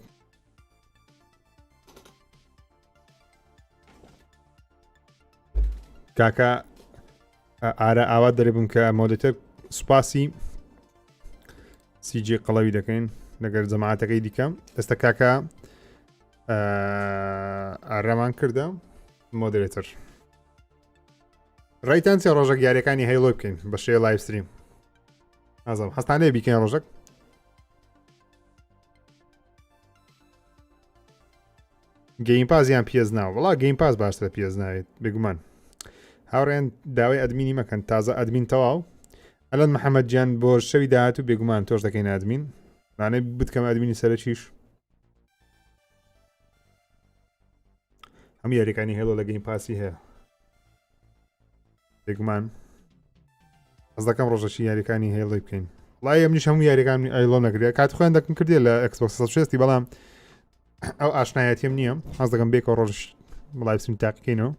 کاکە ئارە ئاوا دەرێبم کە مۆدێتەر سوپاسی سیجی قەڵەوی دەکەین لەگەر جەماعەتەکەی دیکەم ئێستا کاکە ئارەمان کردە مۆدرێتەر ڕایتان چێ ڕۆژێک یاریەکانی هەیڵۆ بکەین بە شێوە لایڤ ستریم ئازم هەستانەیە بیکەین ڕۆژێک گەیم پاس یان پێز ناوە وڵا گەیم پاس باشترە پێز ناوێت بێگومان هاوڕێن داوای ئەدمینی مەکەن تازە ئەدمین تەواو ئەلەن محەممەد گیان بۆ شەوی داهات و بێگومان تۆش دەکەین ئەدمین لانەی بتکەم ئەدمینی سەرچیش هەموو یاریەکانی هێڵۆ لە گەیم پاسی هەیە بێگومان ئەس دەکەم ڕۆژەشی یاریەکانی هێڵی بکەین وڵای ئەمنیش هەموو یاریەکانی ئەیڵۆ نەگرێت کات خۆیان دەکەم کردێ لە ئەکسبۆکس 360 بەڵام ئەو ئاشنایەتیم نییە حەز دەکەم بێکەوە ڕۆژ وڵای بچین تاقیکەینەوە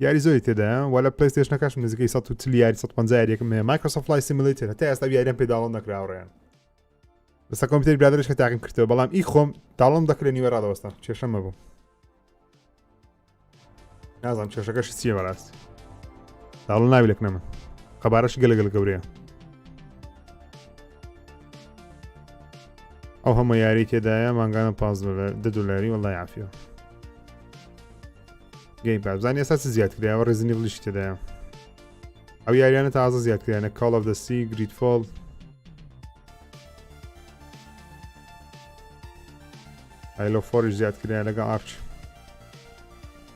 یاری زۆری تێدایە وە لە پلەیستێشنەکەش نزیکەی 130 یاری 150 یاریەکەم هەیە مایکرۆسۆفت فلای سیمولیتر هەتا ئێستا یاریان پێ داڵۆن نەکراوەڕێیان بەسە کۆمپیوتەری برادرش کە تاقیم کردەوە بەڵام ئی خۆم داڵۆم دەکرێت نیوە ڕادەوەستا کێشەمە بوو نازانم کێشەکەش چییە بەڕاستی داڵۆ ناوی لەکنەمە خەبارەشی گەلەگەل گەورەیە ئەو هەموو یاری تێدایە مانگانە $5 وەڵای عافیە گەیم پاس بزانانی ئێستا چ زیاد کراوە ڕێزنیڤڵیش تێدایە ئەو یاریانە تازە زیاد کراینە Call of the Sea Greedfall Halo 4 زیاد کراینە لەگەڵ ئارچ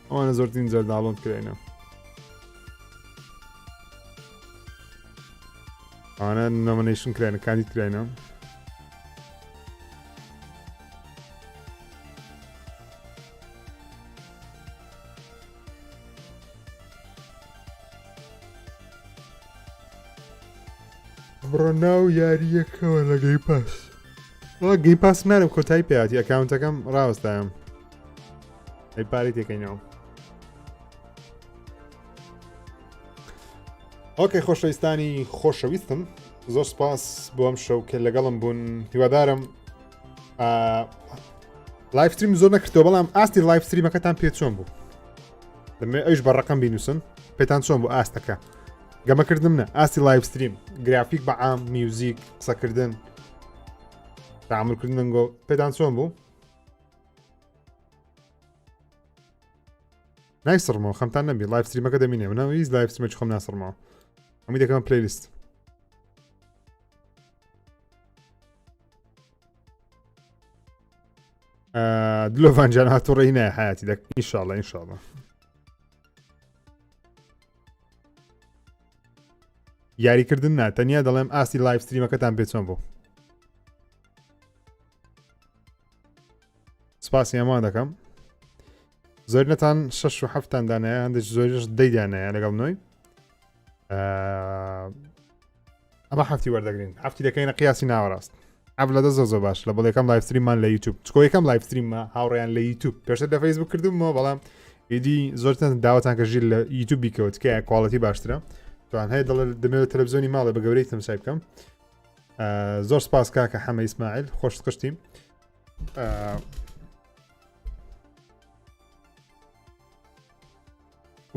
ئەوانە زۆرترین جار داڵۆن کراینە ئەوانە نۆمینیشن کراینە کاندید کراینە بڕۆ ناو یاریەکەوە لە گەیم پاس گەیم پاس نارم کۆتایی پێهاتی ئەکاونتەکەم ڕاوەستایم ئەی پارەی تێکەینەوە ئۆکەی خۆشەویستانی خۆشەویستم زۆر سپاس بۆ ئەم شەو کە لەگەڵم بوون هیوادارم لایف ستریم زۆر نەکردەوە بەڵام ئاستی لایف ستریمەکەتان پێ چۆن بوو دەمێ ئەوش بە ڕقم بینوسن پێتان چۆن بوو ئاستەکە گەمەکردم نە ئاستی لایف ستریم گرافیک بە عام میوزیک قسەکردن تعاملکردن گۆ پێتان چۆن بوو نایسڕمەوە خەمتان نەبی لایف ستریمەکە دەمینێ منەوە هیچ لایف ستریمە خۆم ناسڕمەوە هەمووی دەکەم پلەیلیست دلۆڤانجان هاتوڕێی نایە حیاتی دەک ئینشاڵڵە ئینشاڵڵە یاریکردن نا تەنیا دەڵێم ئاستی لایف ستریمەکەتان پێ چۆن بوو سپاسی ئەمان دەکەم زۆر نەتان 6 و 7 دانایە هەندێک زۆریش دەیدانایە لەگەڵ نوۆی ئەمە هەفتی وەردەگرین هەفتی دەکەینە قیاسی ناوەڕاست ئەف لەدە زۆ باش لە بۆ یەکەم لایف ستریممان لە یوتیوب چکۆ یەکەم لایف ستریممە هاوڕێیان لە یوتیوب پێشتر لە فەیسبوک کردومەوە بەڵام ئیدی زۆرتان داوەتان کە ژیر لە یوتیوب بیکەوە تکایە کواڵەتی باشترە توان هەیە دەڵێ دەمەوێت تەلەڤیزۆنی ماڵێ بە گەورەی تەماشای بکەم زۆر سپاس کاکە حەمە ئیسماعیل خۆش قشتیم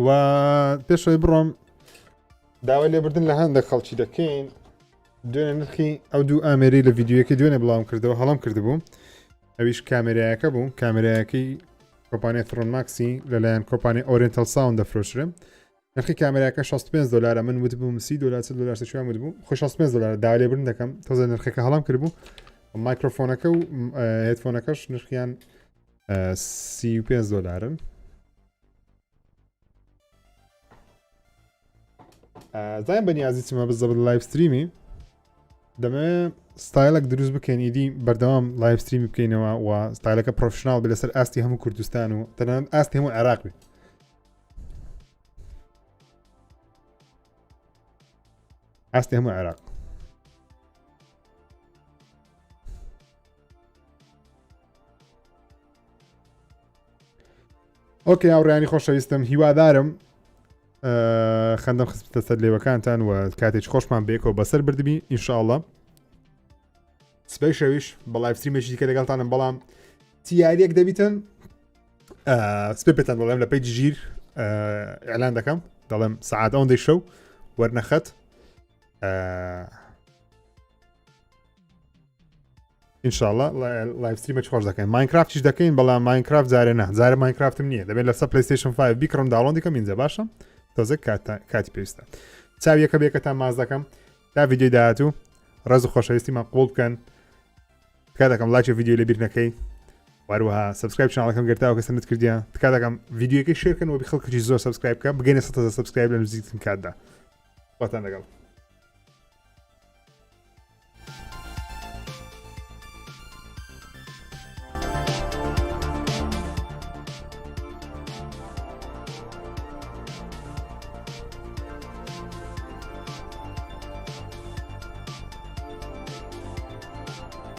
و پێشەوەی بڕۆم داوای لێبردن لە هەندێک خەڵکی دەکەین دوێنێ نرخی ئەو دوو ئامێرەی لە ڤیددیوەکە دوێنێ بڵاوم کردەوە هەڵام کردبوو ئەویش کامێرایەکە بوو کامێرایەکەی کۆمپانیای فرۆنماکسی لەلایەن کۆمپانیای ئۆریێنتەڵ ساوند دەفرۆشرێ نرخی کامێرایەکە $65 من وتبووم $30 شویان وتبوو خۆ $65 داوای لێبردن دەکەم تۆزە نرخەکە هەڵام کردبوو مایکرۆفۆنەکە و هێدفۆنەکەش نرخیان $35 زایان بەنیازی چمە بزەبت لایف ستریمی دەمەوێت ستایلێک دروست بکەین ئیدی بەردەوام لایف ستریمی بکەینەوە و ستایلەکە پرۆفشنال بێ لەسەر ئاستی هەموو کوردستان و تەنانەت ئاستی هەموو عێراق بێت ئاستی هەموو عێراق ئۆکێ ئاوڕیانی خۆشەویستم هیوادارم خەندەم خستە سەر لێوەکانتان و کاتێک خۆشمان بێکەوە بەسەر بردبی ئینشاءڵڵە سبەی شەویش بە لایف ستریمێکی دیکە لەگەڵتانم بەڵام تیاریەک دەبیتن سپێ پێتان بەڵێم لە پەیجی ژیر ئیعلان دەکەم دەڵێم سەعات ئەوەندەی شەو وەرنەخەت ئینشاءڵڵە لایف ستریمە خۆش دەکەین ماینکرافتیش دەکەین بەڵام ماینکرافت جارێ نە جارە ماینکرافتم نییە دەبێت لەسەر پلیستیشن 5 بیکڕم داڵۆن دیکەم ئینجا باشە تۆزە کاتی پێویستە چاویەکە بێکەتان ماز دەکەم تا ڤیدیۆی داهاتوو ڕێز و خۆشەویستیمان قوڵ بکەن تکا دەکەم لایکی ڤیدیۆ لەبیر نەکەی وەروەها سبسکرایب چناڵەکەم گرتاوە کە سەرنت کردیە تکا دەکەم ڤیدیۆەکەی شێرکەن و خەڵکەی زۆر سبسکرایب بکە بگەینە 100 سبسکرایب لە نزیکترین کاتدا واتان لەگەڵ